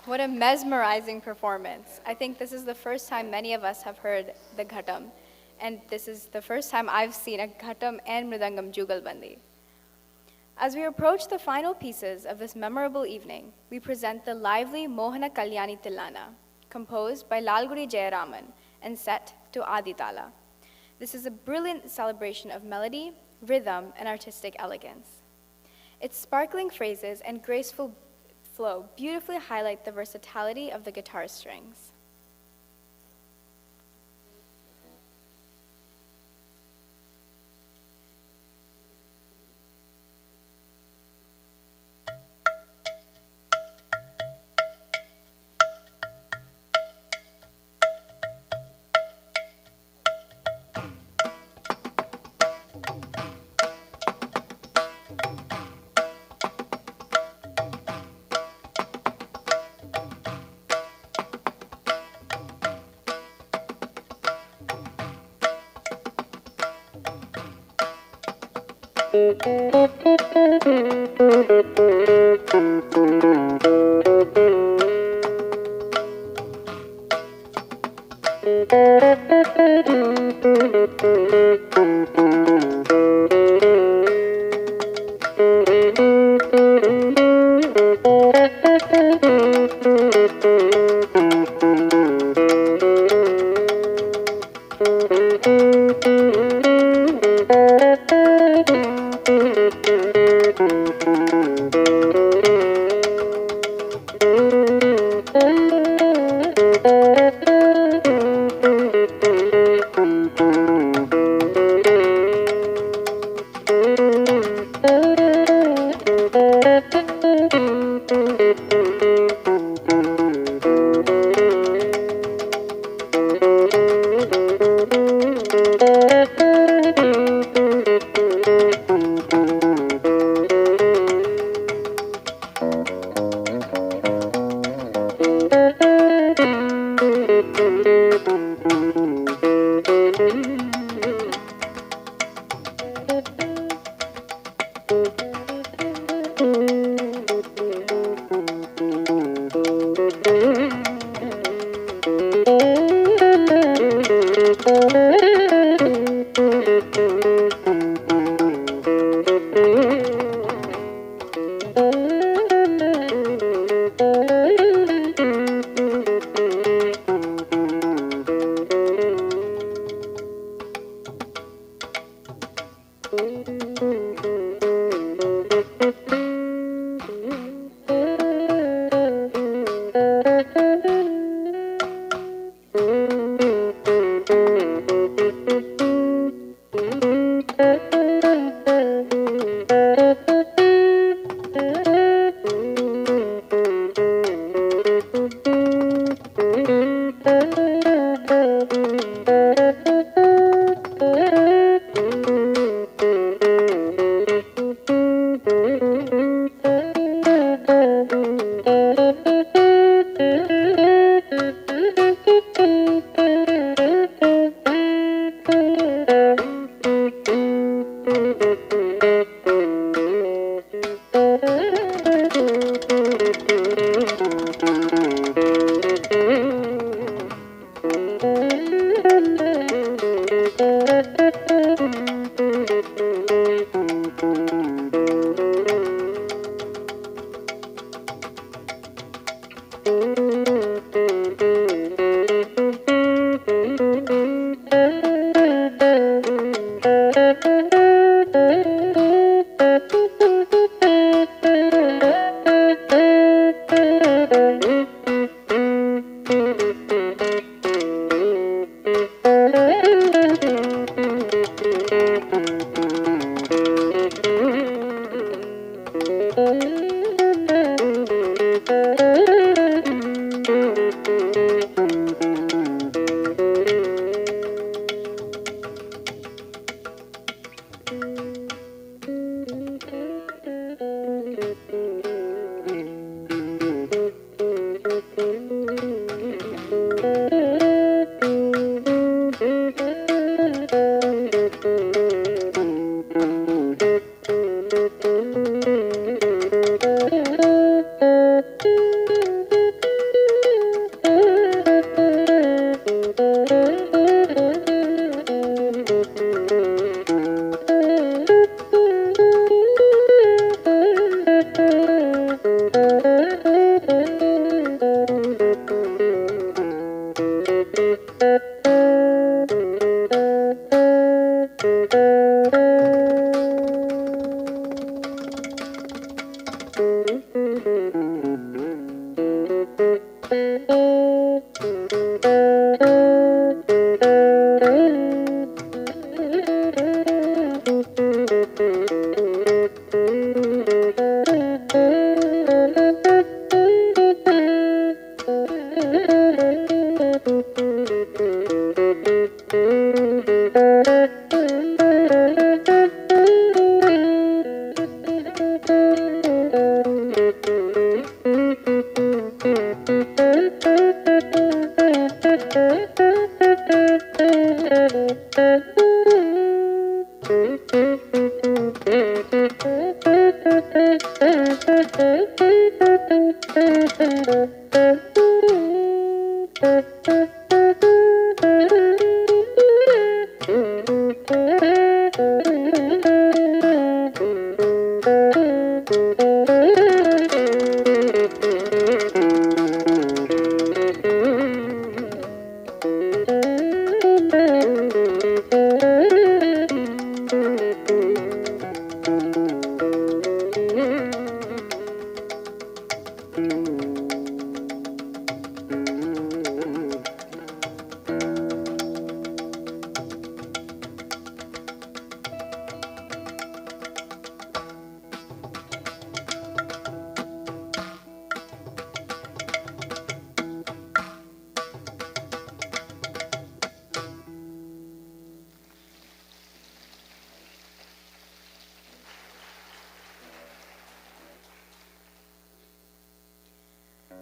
What a mesmerizing performance. I think this is the first time many of us have heard the ghatam, and this is the first time I've seen a ghatam and mridangam jugalbandi. As we approach the final pieces of this memorable evening, we present the lively Mohana Kalyani Tillana, composed by Lalguri Jayaraman and set to Aditala. This is a brilliant celebration of melody, rhythm, and artistic elegance. Its sparkling phrases and graceful flow beautifully highlight the versatility of the guitar strings.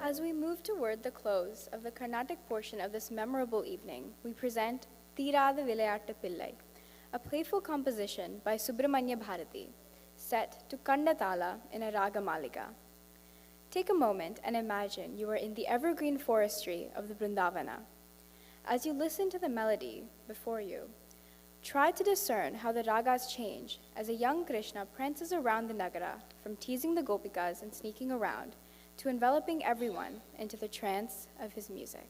As we move toward the close of the Carnatic portion of this memorable evening, we present Theerada Vilayattu Pillai, a playful composition by Subrahmanya Bharati, set to Kandatala in a Raga Malika. Take a moment and imagine you are in the evergreen forestry of the Vrindavana. As you listen to the melody before you, try to discern how the ragas change as a young Krishna prances around the Nagara, from teasing the Gopikas and sneaking around to enveloping everyone into the trance of his music.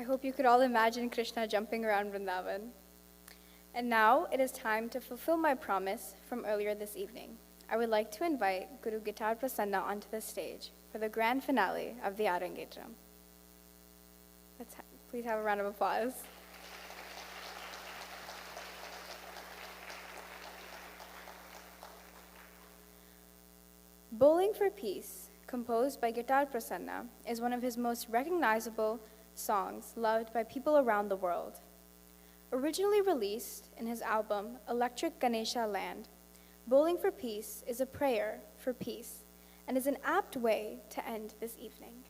I hope you could all imagine Krishna jumping around Vrindavan. And now it is time to fulfill my promise from earlier this evening. I would like to invite Guru Guitar Prasanna onto the stage for the grand finale of the Arangetram. Please have a round of applause. Bowling for Peace, composed by Guitar Prasanna, is one of his most recognizable songs loved by people around the world. Originally released in his album Electric Ganesha Land, Bowling for Peace is a prayer for peace and is an apt way to end this evening.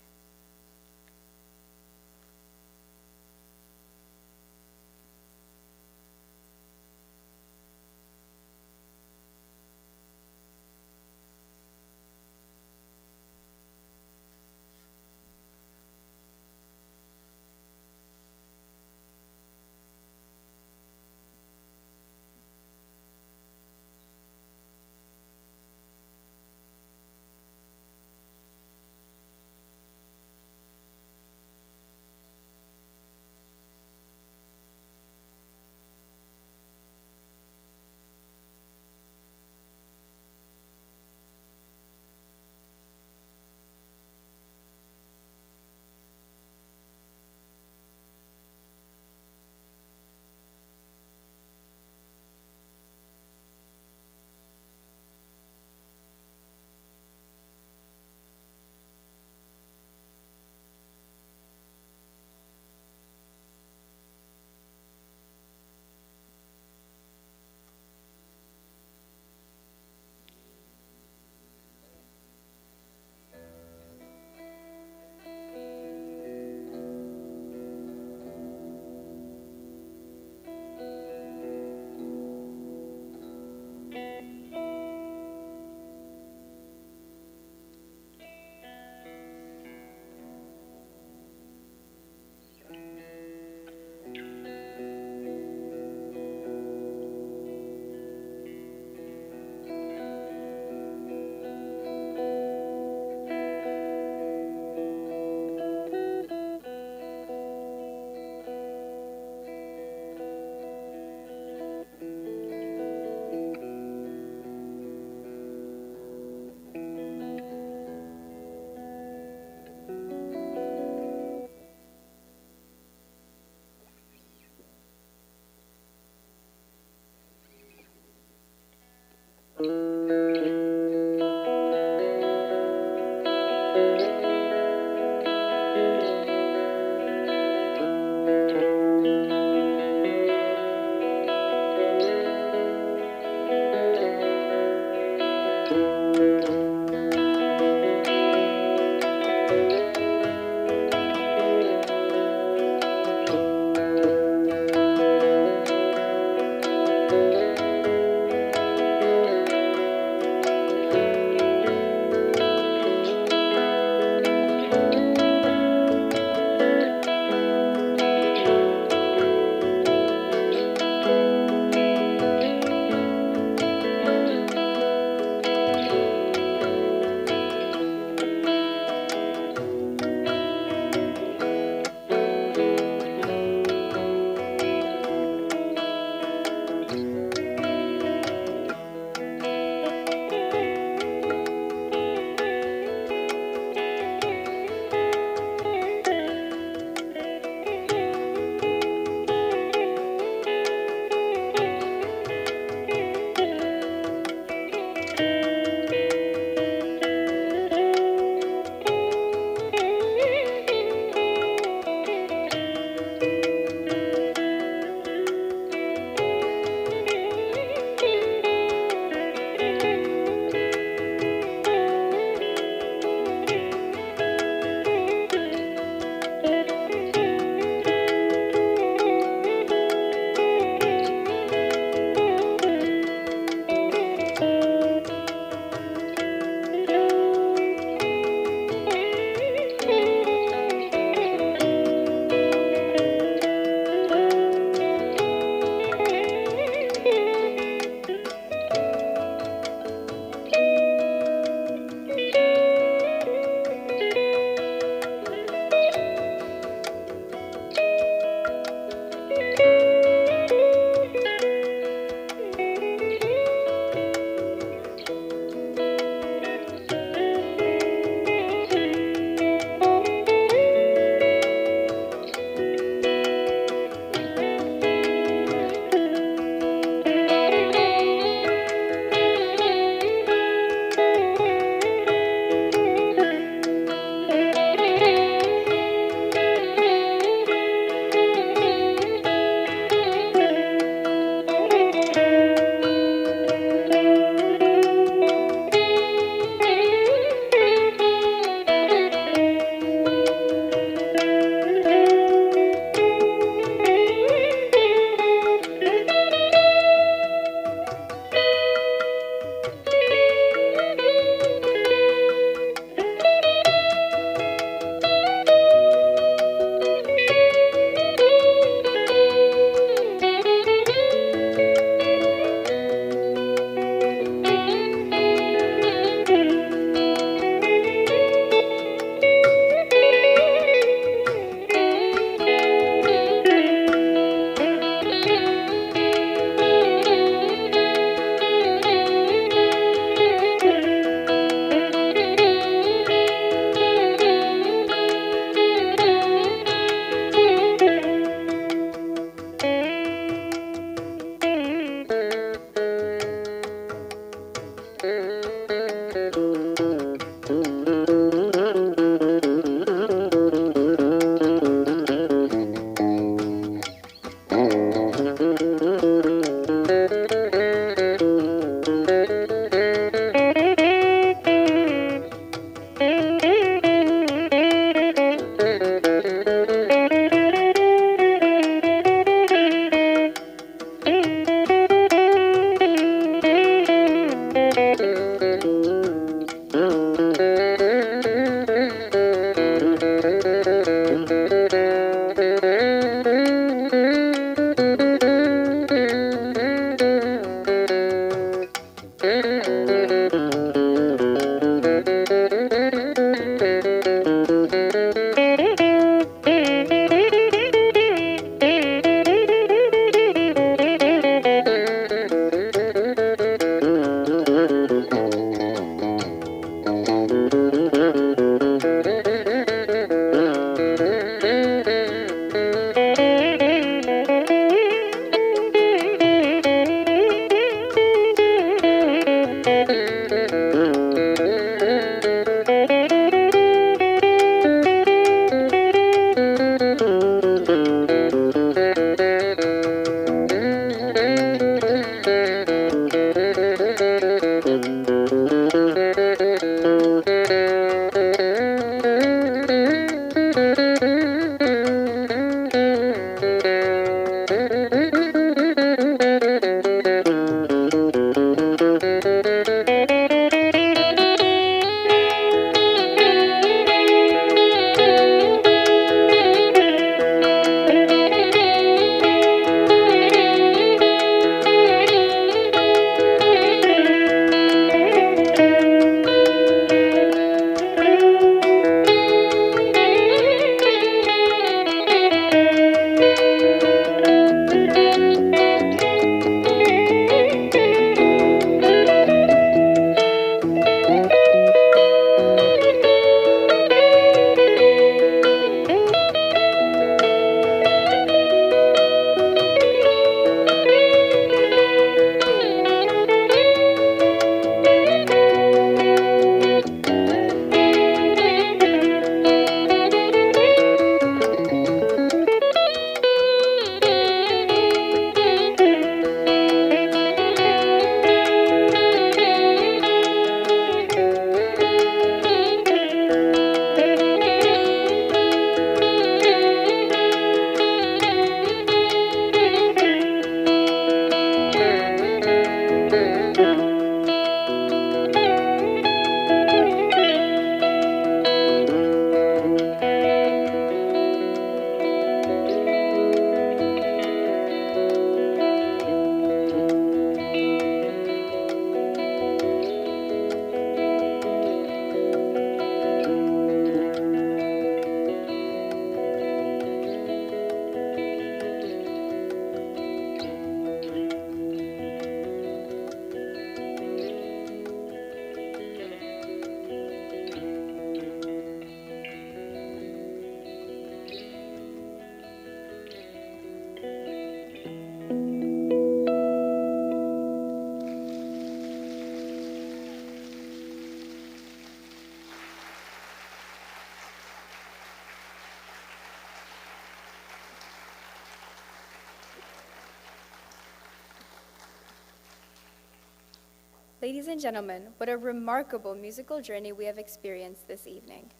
Ladies and gentlemen, what a remarkable musical journey we have experienced this evening.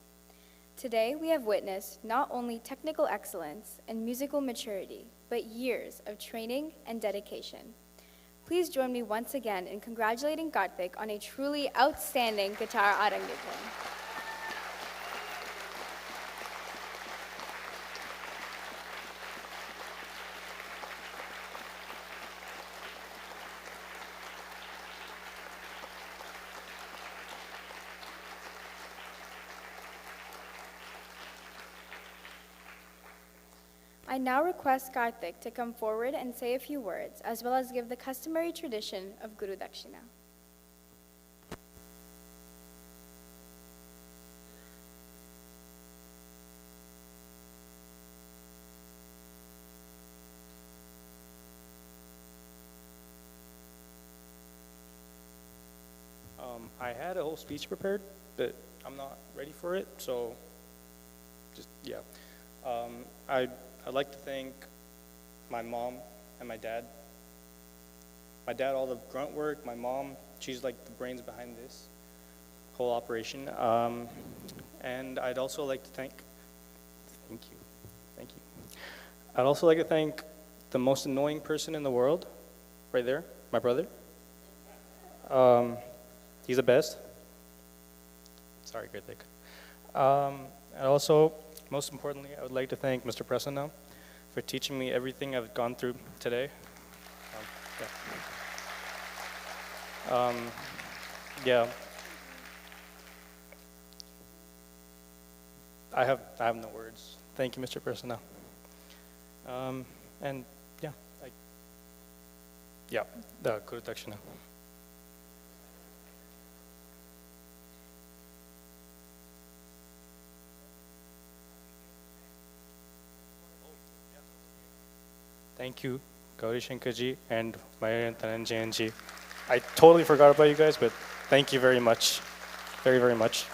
Today, we have witnessed not only technical excellence and musical maturity, but years of training and dedication. Please join me once again in congratulating Karthik on a truly outstanding guitar Arangetram. I now request Karthik to come forward and say a few words, as well as give the customary tradition of Guru Dakshina. I had a whole speech prepared, but I'm not ready for it, so just, yeah. I'd like to thank my mom and my dad. My dad, all the grunt work. My mom, she's like the brains behind this whole operation. And I'd also like to thank you. I'd also like to thank the most annoying person in the world, right there, my brother. He's the best. Sorry, Karthik. And also, most importantly, I would like to thank Mr. Prasanna for teaching me everything I've gone through today. Yeah. I have no words. Thank you, Mr. Prasanna. And the Guru Dakshina. Thank you, Gauri Shankarji and Mayur Dhananjayanji. I totally forgot about you guys, but thank you very much. Very, very much.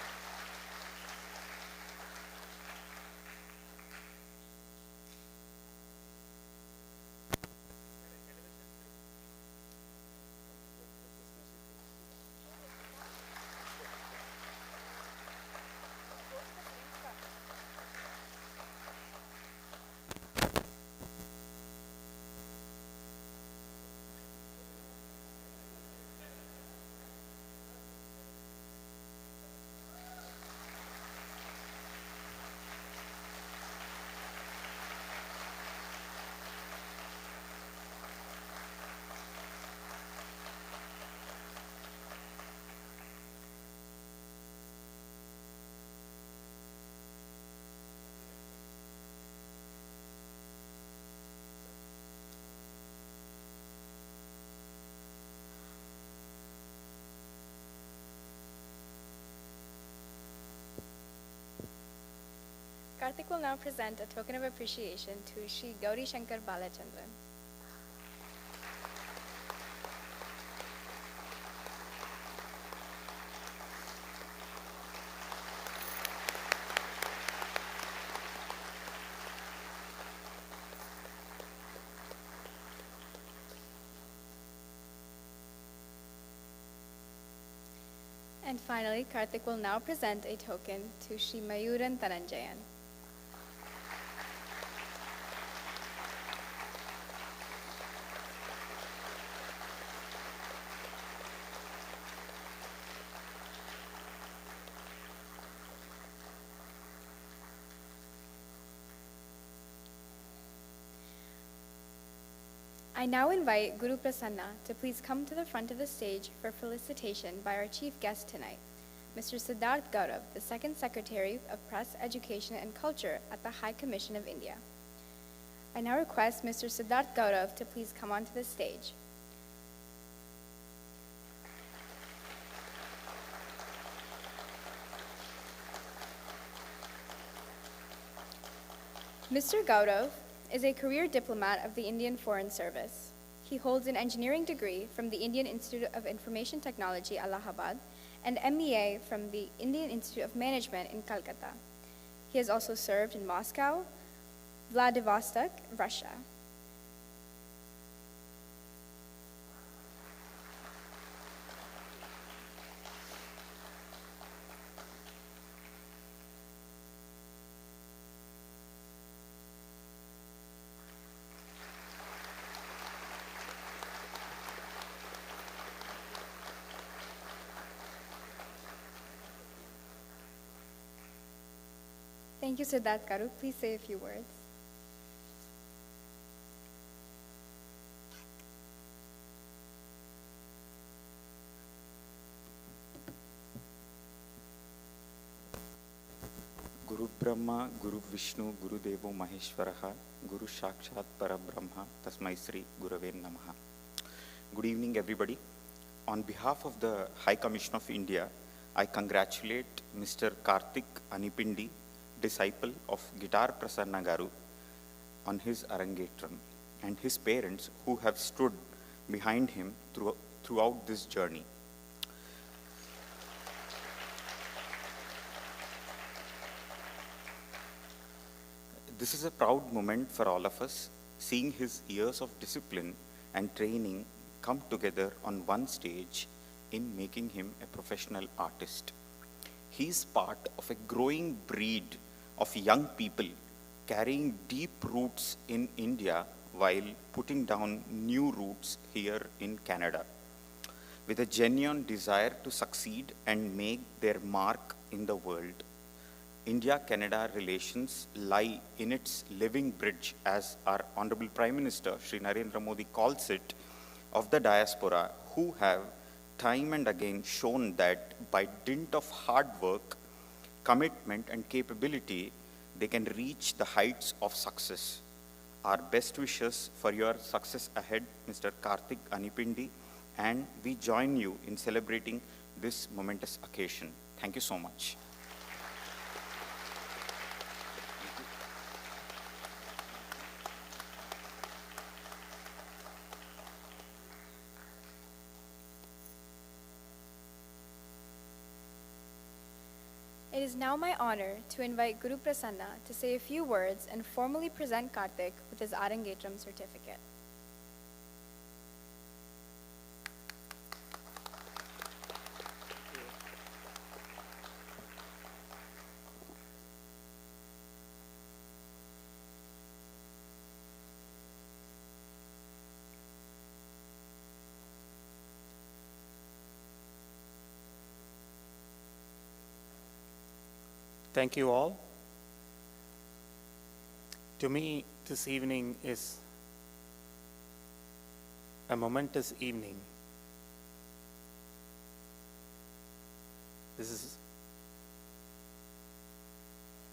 Karthik will now present a token of appreciation to Shri Gauri Shankar Balachandran. And finally, Karthik will now present a token to Shri Mayuran Dhananjayan. I now invite Guru Prasanna to please come to the front of the stage for felicitation by our chief guest tonight, Mr. Siddharth Gaurav, the Second Secretary of Press, Education and Culture at the High Commission of India. I now request Mr. Siddharth Gaurav to please come onto the stage. Mr. Gaurav is a career diplomat of the Indian Foreign Service. He holds an engineering degree from the Indian Institute of Information Technology, Allahabad, and MEA from the Indian Institute of Management in Calcutta. He has also served in Moscow, Vladivostok, Russia. Thank you, Siddharth Garu. Please say a few words. Guru Brahma, Guru Vishnu, Guru Devo Maheshwaraha, Guru Sakshat Parabrahma, Tasmai Sri Gurave Namaha. Good evening, everybody. On behalf of the High Commission of India, I congratulate Mr. Karthik Anipindi, disciple of Guitar Prasanna Garu, on his Arangetram, and his parents who have stood behind him throughout this journey. This is a proud moment for all of us, seeing his years of discipline and training come together on one stage in making him a professional artist. He is part of a growing breed of young people carrying deep roots in India while putting down new roots here in Canada. With a genuine desire to succeed and make their mark in the world, India-Canada relations lie in its living bridge, as our Honorable Prime Minister, Shri Narendra Modi, calls it, of the diaspora, who have time and again shown that by dint of hard work, commitment and capability, they can reach the heights of success. Our best wishes for your success ahead, Mr. Karthik Anipindi, and we join you in celebrating this momentous occasion. Thank you so much. It is now my honor to invite Guru Prasanna to say a few words and formally present Karthik with his Arangetram certificate. Thank you all. To me, this evening is a momentous evening. This is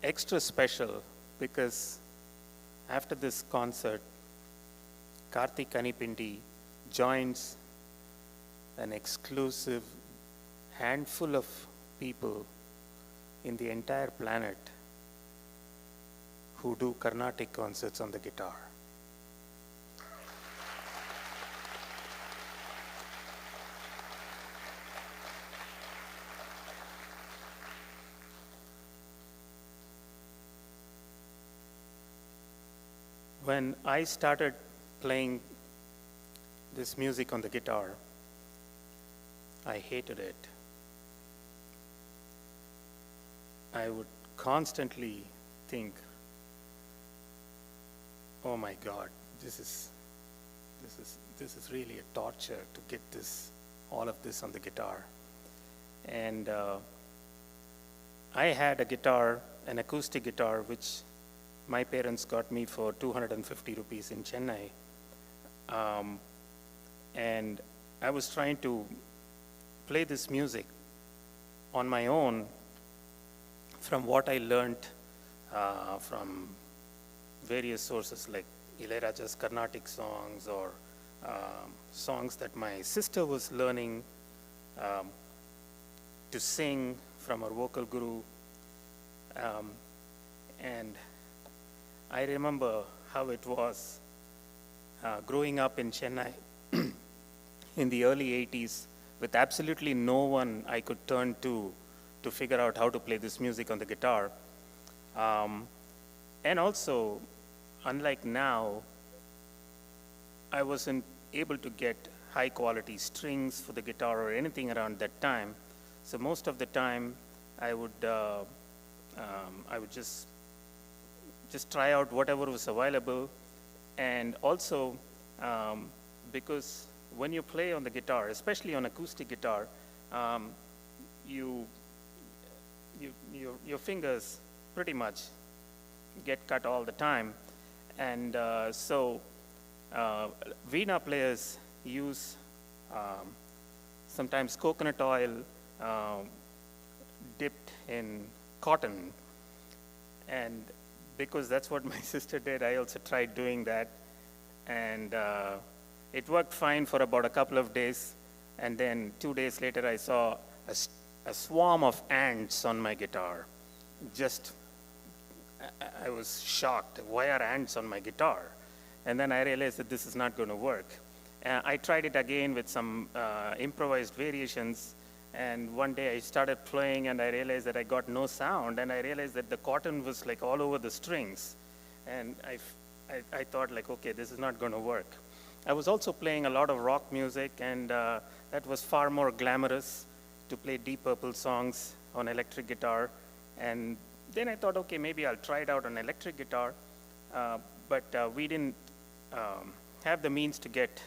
extra special because after this concert, Karthik Anipindi joins an exclusive handful of people in the entire planet who do Carnatic concerts on the guitar. When I started playing this music on the guitar, I hated it. I would constantly think, oh my God, this is really a torture to get all of this on the guitar. And I had a guitar, an acoustic guitar, which my parents got me for 250 rupees in Chennai. And I was trying to play this music on my own from what I learned from various sources like Ilayaraja's Carnatic songs or songs that my sister was learning to sing from her vocal guru. And I remember how it was growing up in Chennai in the early 80s with absolutely no one I could turn to figure out how to play this music on the guitar. And also, unlike now, I wasn't able to get high quality strings for the guitar or anything around that time. So most of the time, I would just try out whatever was available. And also, because when you play on the guitar, especially on acoustic guitar, your fingers pretty much get cut all the time. And so veena players use sometimes coconut oil dipped in cotton. And because that's what my sister did, I also tried doing that. And it worked fine for about a couple of days. And then 2 days later, I saw a swarm of ants on my guitar. I was shocked. Why are ants on my guitar? And then I realized that this is not going to work. I tried it again with some improvised variations. And one day I started playing and I realized that I got no sound. And I realized that the cotton was like all over the strings. And I thought like, okay, this is not going to work. I was also playing a lot of rock music, and that was far more glamorous to play Deep Purple songs on electric guitar. And then I thought, okay, maybe I'll try it out on electric guitar. But we didn't have the means to get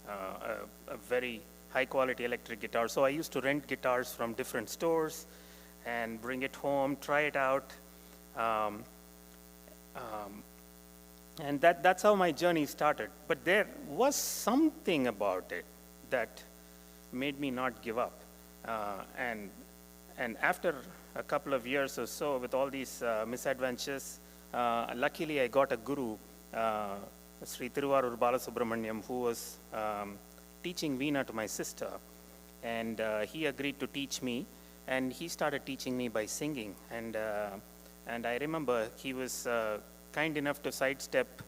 a very high-quality electric guitar. So I used to rent guitars from different stores and bring it home, try it out. And that's how my journey started. But there was something about it that made me not give up. And after a couple of years or so, with all these misadventures, luckily I got a guru, Sri Thiruvarur Subrahmanyam, who was teaching veena to my sister. And he agreed to teach me, and he started teaching me by singing. And I remember he was kind enough to sidestep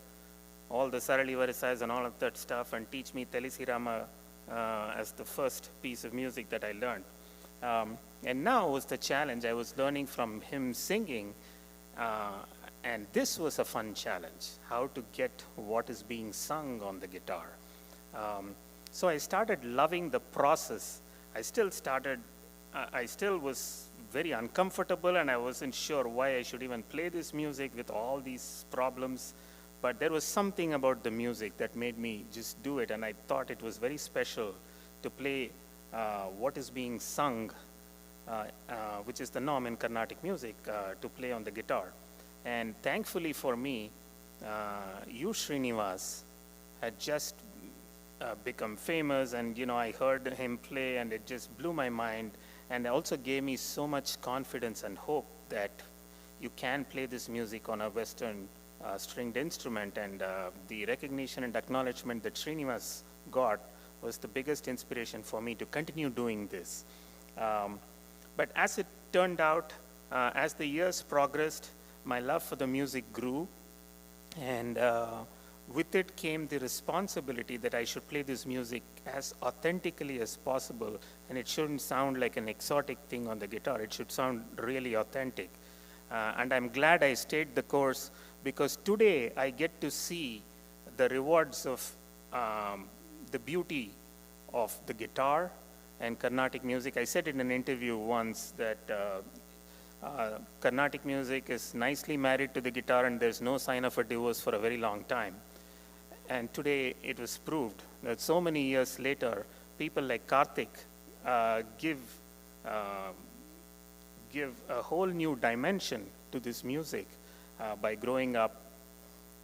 all the Sarali Varisas and all of that stuff and teach me Telisi Rama as the first piece of music that I learned. And now was the challenge. I was learning from him singing, and this was a fun challenge, how to get what is being sung on the guitar. So I started loving the process. I still was very uncomfortable, and I wasn't sure why I should even play this music with all these problems. But there was something about the music that made me just do it, and I thought it was very special to play what is being sung, which is the norm in Carnatic music, to play on the guitar. And thankfully for me, U. Srinivas had just become famous, and I heard him play, and it just blew my mind. And also gave me so much confidence and hope that you can play this music on a Western stringed instrument. And the recognition and acknowledgement that Srinivas got was the biggest inspiration for me to continue doing this. But as it turned out, as the years progressed, my love for the music grew. And with it came the responsibility that I should play this music as authentically as possible, and it shouldn't sound like an exotic thing on the guitar. It should sound really authentic. And I'm glad I stayed the course, because today I get to see the rewards of the beauty of the guitar and Carnatic music. I said in an interview once that Carnatic music is nicely married to the guitar, and there's no sign of a divorce for a very long time. And today it was proved that so many years later, people like Karthik give a whole new dimension to this music by growing up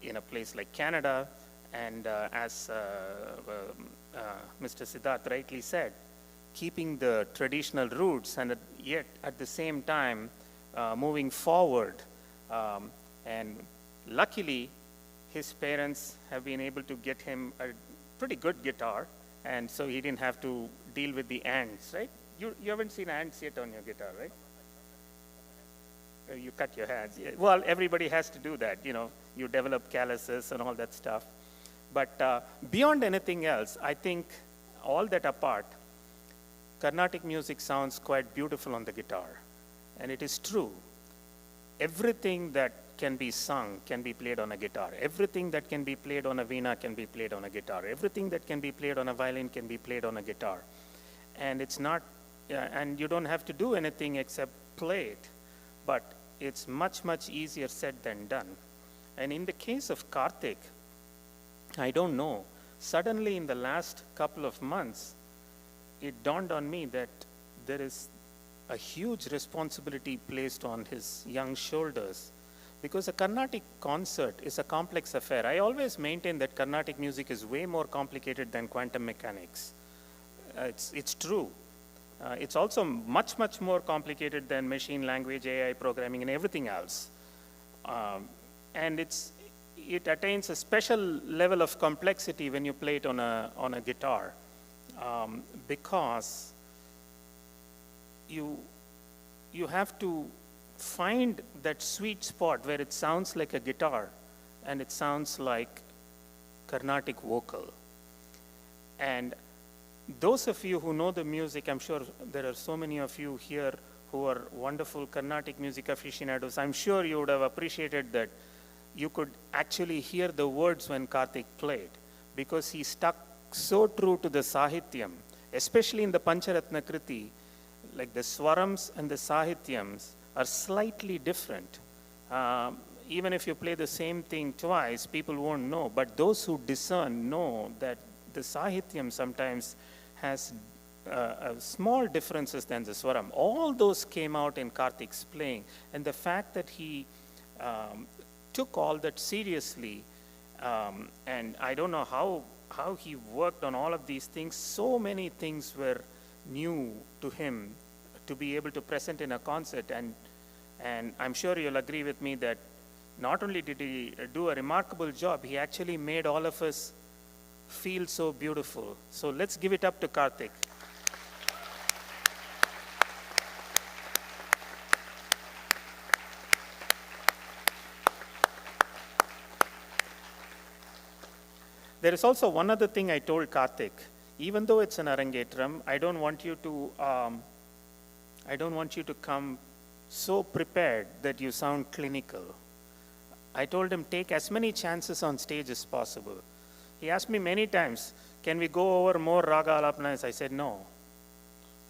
in a place like Canada, and as Mr. Siddharth rightly said, keeping the traditional roots, and yet at the same time moving forward. And luckily, his parents have been able to get him a pretty good guitar, and so he didn't have to deal with the ants, right? You haven't seen ants yet on your guitar, right? You cut your hands. Yeah. Well, everybody has to do that, you develop calluses and all that stuff. But beyond anything else, I think all that apart, Carnatic music sounds quite beautiful on the guitar. And it is true. Everything that can be sung can be played on a guitar. Everything that can be played on a veena can be played on a guitar. Everything that can be played on a violin can be played on a guitar. And it's not, and you don't have to do anything except play it. But it's much, much easier said than done. And in the case of Karthik, I don't know, suddenly in the last couple of months, it dawned on me that there is a huge responsibility placed on his young shoulders, because a Carnatic concert is a complex affair. I always maintain that Carnatic music is way more complicated than quantum mechanics. It's true. It's also much, much more complicated than machine language, AI programming, and everything else. And it attains a special level of complexity when you play it on a guitar, because you have to find that sweet spot where it sounds like a guitar and it sounds like Carnatic vocal. And those of you who know the music, I'm sure there are so many of you here who are wonderful Carnatic music aficionados. I'm sure you would have appreciated that you could actually hear the words when Karthik played, because he stuck so true to the Sahityam, especially in the Pancharatna Kriti. Like the Swarams and the Sahityams are slightly different. Even if you play the same thing twice, people won't know. But those who discern know that the Sahityam sometimes has small differences than the Swaram. All those came out in Karthik's playing. And the fact that he took all that seriously, and I don't know how he worked on all of these things. So many things were new to him to be able to present in a concert. And I'm sure you'll agree with me that not only did he do a remarkable job, he actually made all of us feel so beautiful. So let's give it up to Karthik. There is also one other thing I told Karthik. Even though it's an Arangetram, I don't want you to come so prepared that you sound clinical. I told him, take as many chances on stage as possible. He asked me many times, can we go over more raga alapnas? I said, no.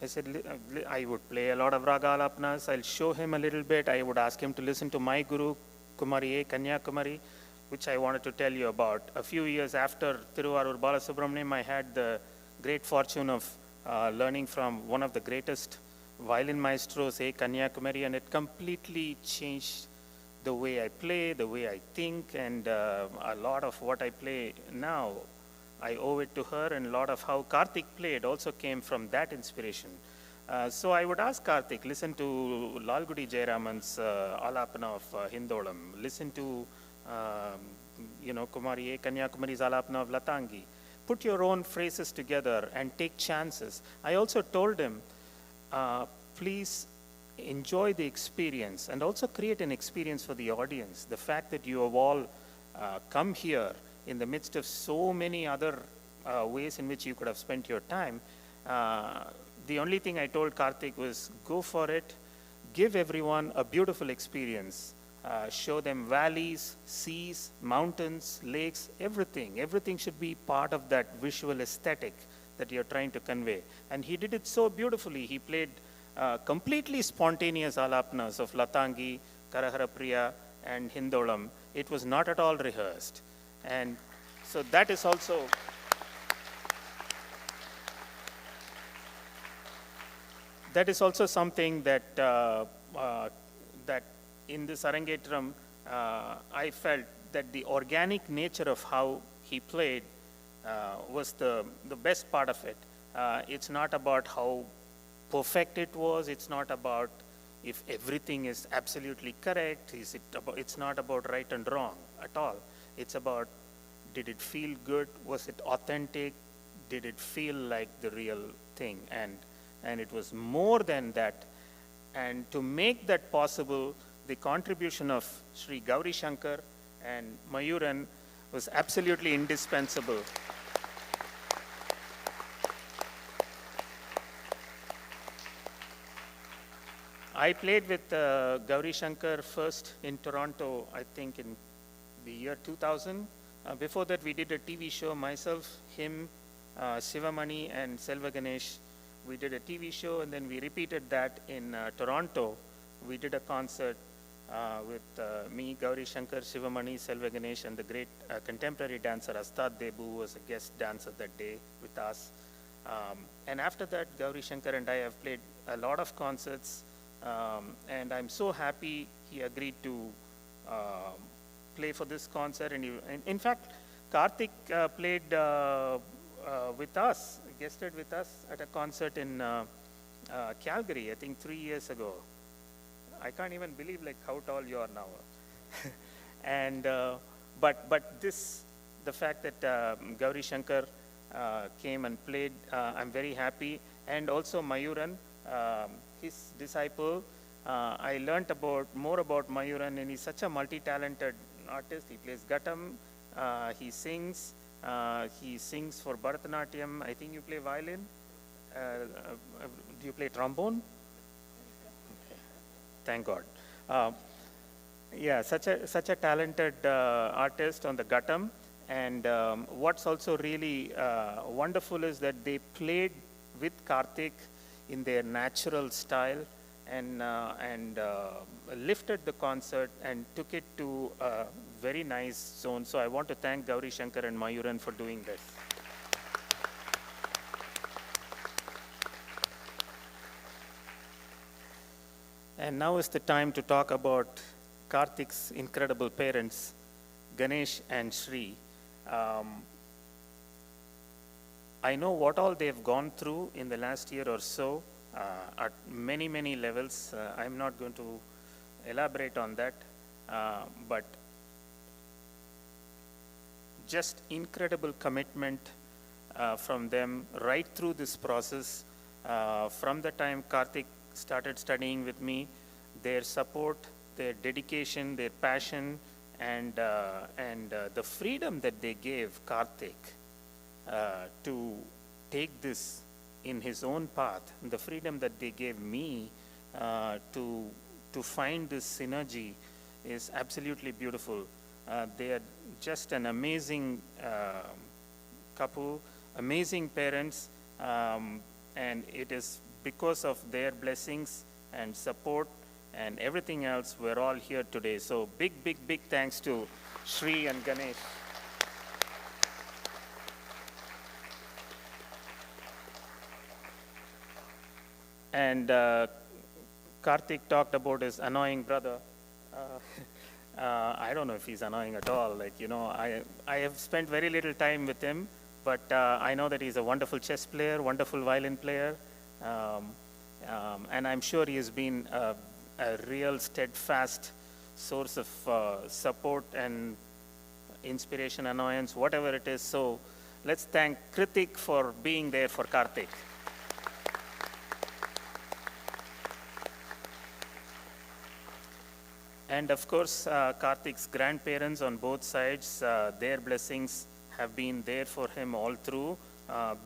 I said, I would play a lot of raga alapnas. I'll show him a little bit. I would ask him to listen to my guru, Kumari A. Kanyakumari, which I wanted to tell you about. A few years after Thiruvarur Balasubramaniam, I had the great fortune of learning from one of the greatest violin maestros, A. Kanyakumari, and it completely changed the way I play, the way I think, and a lot of what I play now, I owe it to her, and a lot of how Karthik played also came from that inspiration. So I would ask Karthik, listen to Lalgudi Jayaraman's Alapana of Hindolam, listen to Kumari A. Kanyakumari's Alapana of Latangi. Put your own phrases together and take chances. I also told him, please enjoy the experience and also create an experience for the audience. The fact that you have all come here in the midst of so many other ways in which you could have spent your time, the only thing I told Karthik was go for it, give everyone a beautiful experience. Show them valleys, seas, mountains, lakes, everything. Everything should be part of that visual aesthetic that you're trying to convey. And he did it so beautifully. He played completely spontaneous alapanas of Latangi, Karahara Priya, and Hindolam. It was not at all rehearsed. And so that is also something that that in this Arangetram, I felt that the organic nature of how he played was the best part of it. It's not about how perfect it was. It's not about if everything is absolutely correct. It's not about right and wrong at all. It's about, did it feel good? Was it authentic? Did it feel like the real thing? And it was more than that. And to make that possible, the contribution of Sri Gauri Shankar and Mayuran was absolutely indispensable. I played with Gauri Shankar first in Toronto, I think in the year 2000. Before that, we did a TV show, myself, him, Shivamani, and Selva Ganesh. We did a TV show, and then we repeated that in Toronto. We did a concert with me, Gauri Shankar, Shivamani, Selva Ganesh, and the great contemporary dancer Astad Debu, who was a guest dancer that day with us. And after that, Gauri Shankar and I have played a lot of concerts, and I'm so happy he agreed to play for this concert. And in fact, Karthik played with us, guested with us at a concert in Calgary, I think 3 years ago. I can't even believe like how tall you are now. And but this, the fact that Gauri Shankar came and played, I'm very happy. And also Mayuran, his disciple. I learnt more about Mayuran, and he's such a multi-talented artist. He plays Ghatam, he sings for Bharatanatyam. I think you play violin. Do you play trombone? Okay. Thank God. Yeah, such a talented artist on the Ghatam. And what's also really wonderful is that they played with Karthik in their natural style, and lifted the concert and took it to a very nice zone. So I want to thank Gauri Shankar and Mayuran for doing this. And now is the time to talk about Karthik's incredible parents, Ganesh and Shri. I know what all they've gone through in the last year or so at many, many levels. I'm not going to elaborate on that, but just incredible commitment from them right through this process. From the time Karthik started studying with me, their support, their dedication, their passion, and the freedom that they gave Karthik to take this in his own path, the freedom that they gave me to find this synergy is absolutely beautiful. They are just an amazing couple, amazing parents, and it is because of their blessings and support and everything else we're all here today. So big, big, big thanks to Shri and Ganesh. And Karthik talked about his annoying brother. I don't know if he's annoying at all. Like, you know, I have spent very little time with him, but I know that he's a wonderful chess player, wonderful violin player, and I'm sure he has been a real steadfast source of support and inspiration, annoyance, whatever it is. So let's thank Karthik for being there for Karthik. And of course, Karthik's grandparents on both sides, their blessings have been there for him all through.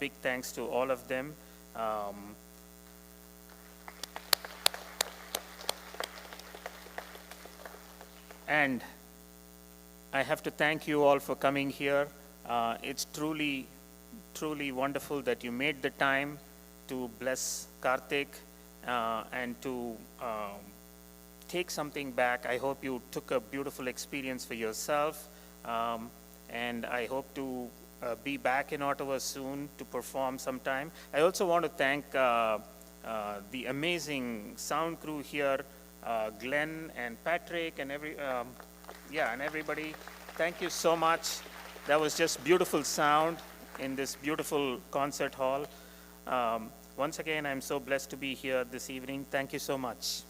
Big thanks to all of them. And I have to thank you all for coming here. It's truly, truly wonderful that you made the time to bless Karthik and to take something back. I hope you took a beautiful experience for yourself, and I hope to be back in Ottawa soon to perform sometime. I also want to thank the amazing sound crew here, Glenn and Patrick and everybody. Thank you so much. That was just beautiful sound in this beautiful concert hall. Once again, I'm so blessed to be here this evening. Thank you so much.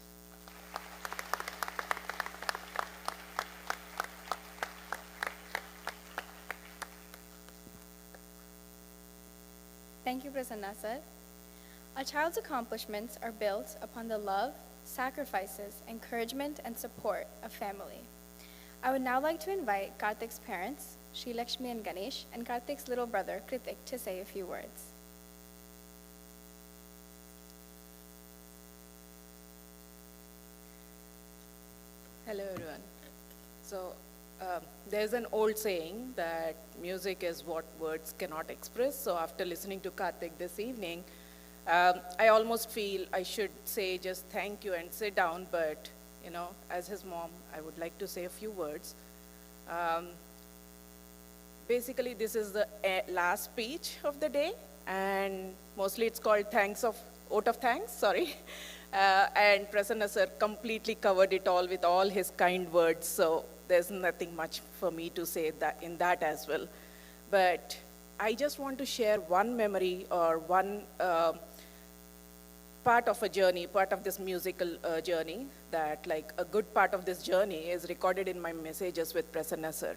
Thank you, Prasanna sir. A child's accomplishments are built upon the love, sacrifices, encouragement, and support of family. I would now like to invite Karthik's parents, Shri Lakshmi and Ganesh, and Karthik's little brother, Kritik, to say a few words. Hello, everyone. So, there's an old saying that music is what words cannot express. So, after listening to Karthik this evening, I almost feel I should say just thank you and sit down, but, you know, as his mom, I would like to say a few words. Basically, this is the last speech of the day, and mostly it's called Oath of Thanks, sorry. And Prasanna sir completely covered it all with all his kind words, so there's nothing much for me to say that in that as well. But I just want to share one memory or one part of a journey, part of this musical journey, that like a good part of this journey is recorded in my messages with Prasanna sir.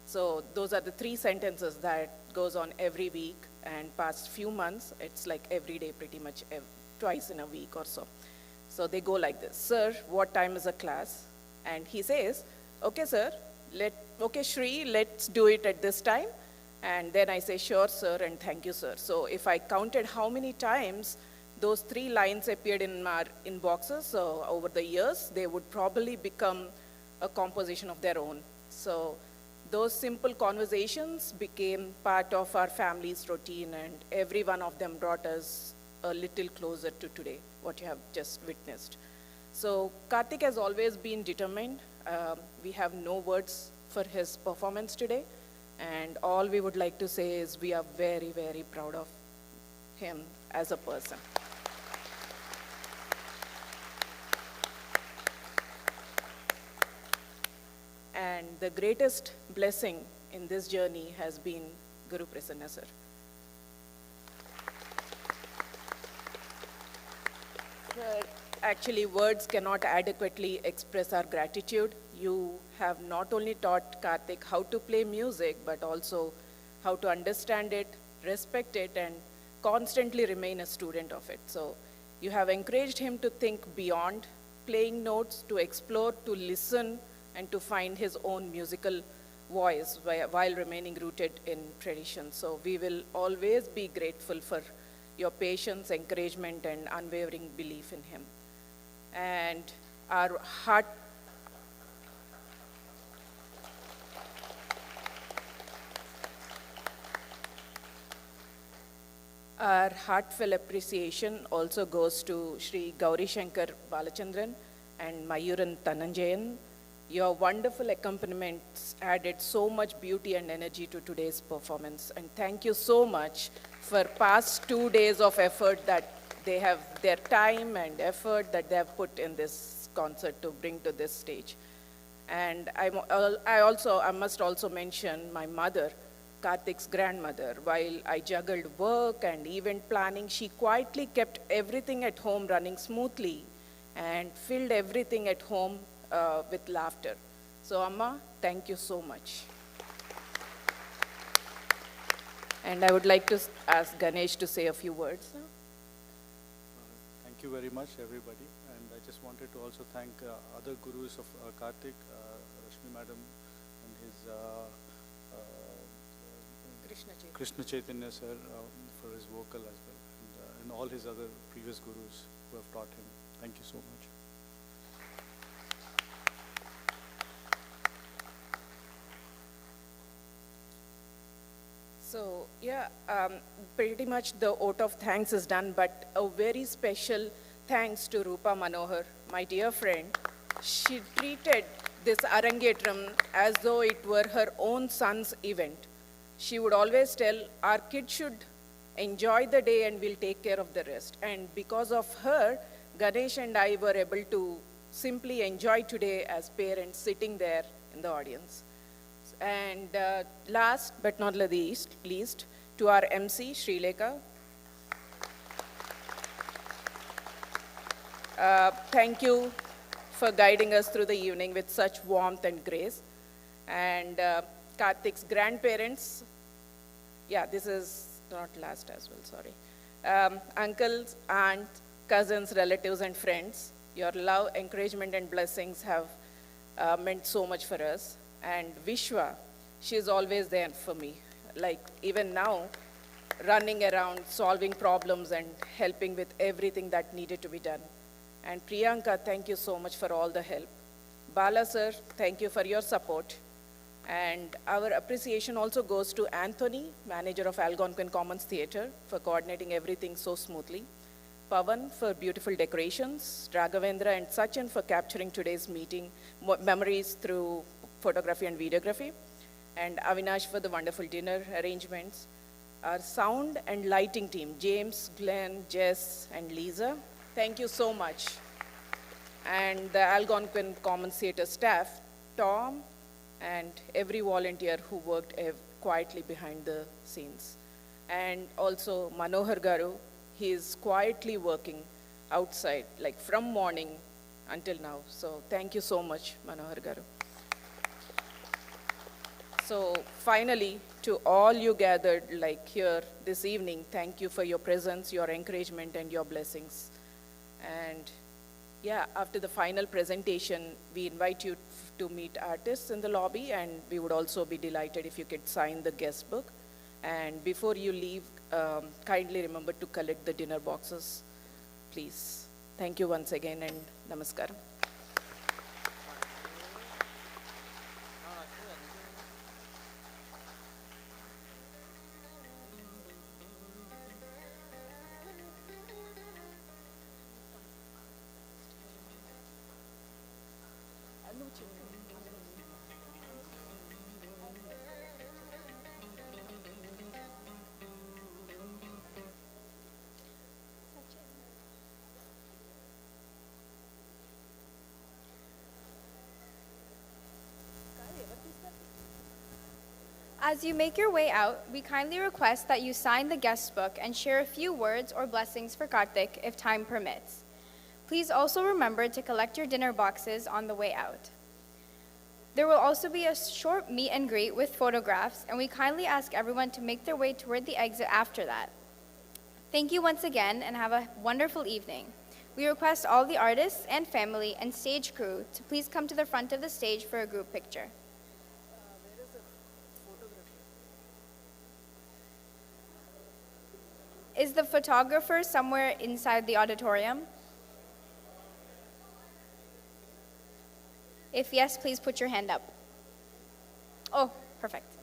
So those are the 3 sentences that goes on every week, and past few months, it's like every day pretty much twice in a week or so. So they go like this: "Sir, what time is a class?" And he says, "Okay, sir, okay, Shri, let's do it at this time." And then I say, "Sure, sir, and thank you, sir." So if I counted how many times those 3 lines appeared in our inboxes, so over the years, they would probably become a composition of their own. So those simple conversations became part of our family's routine, and every one of them brought us a little closer to today, what you have just witnessed. So Karthik has always been determined. We have no words for his performance today, and all we would like to say is we are very, very proud of him as a person. And the greatest blessing in this journey has been Guru Prasanna sir. Actually, words cannot adequately express our gratitude. You have not only taught Karthik how to play music, but also how to understand it, respect it, and constantly remain a student of it. So you have encouraged him to think beyond playing notes, to explore, to listen, and to find his own musical voice while remaining rooted in tradition. So we will always be grateful for your patience, encouragement, and unwavering belief in him. And our heartfelt appreciation also goes to Sri Gauri Shankar Balachandran and Mayuran Thananjayan. Your wonderful accompaniments added so much beauty and energy to today's performance. And thank you so much for past 2 days of effort that they have, their time and effort that they have put in this concert to bring to this stage. And I must also mention my mother, Karthik's grandmother. While I juggled work and event planning, she quietly kept everything at home running smoothly and filled everything at home with laughter. So Amma, thank you so much. And I would like to ask Ganesh to say a few words now. Thank you very much, everybody. And I just wanted to also thank other gurus of Karthik, Lakshmi madam and his Krishna Chaitanya sir for his vocal as well, and all his other previous gurus who have taught him. Thank you so much. So yeah, pretty much the vote of thanks is done, but a very special thanks to Rupa Manohar, my dear friend. She treated this Arangetram as though it were her own son's event. She would always tell, our kids should enjoy the day and we'll take care of the rest. And because of her, Ganesh and I were able to simply enjoy today as parents sitting there in the audience. And last but not least, to our MC, Srileka. Thank you for guiding us through the evening with such warmth and grace. And Karthik's grandparents, yeah, this is not last as well, sorry. Uncles, aunts, cousins, relatives, and friends, your love, encouragement, and blessings have meant so much for us. And Vishwa, she's always there for me. Like even now, running around, solving problems and helping with everything that needed to be done. And Priyanka, thank you so much for all the help. Bala sir, thank you for your support. And our appreciation also goes to Anthony, manager of Algonquin Commons Theatre, for coordinating everything so smoothly. Pavan for beautiful decorations, Raghavendra and Sachin for capturing today's meeting memories through photography and videography, and Avinash for the wonderful dinner arrangements. Our sound and lighting team, James, Glenn, Jess, and Lisa, Thank you so much. And the Algonquin Commons Theatre staff, Tom, and every volunteer who worked quietly behind the scenes. And also Manohar Garu, he is quietly working outside, like from morning until now. So thank you so much, Manohar Garu. So finally, to all you gathered like here this evening, thank you for your presence, your encouragement, and your blessings. And yeah, after the final presentation, we invite you to meet artists in the lobby, and we would also be delighted if you could sign the guest book. And before you leave, kindly remember to collect the dinner boxes, please. Thank you once again, and namaskaram. As you make your way out, we kindly request that you sign the guest book and share a few words or blessings for Karthik if time permits. Please also remember to collect your dinner boxes on the way out. There will also be a short meet and greet with photographs, and we kindly ask everyone to make their way toward the exit after that. Thank you once again, and have a wonderful evening. We request all the artists and family and stage crew to please come to the front of the stage for a group picture. Is the photographer somewhere inside the auditorium? If yes, please put your hand up. Oh, perfect.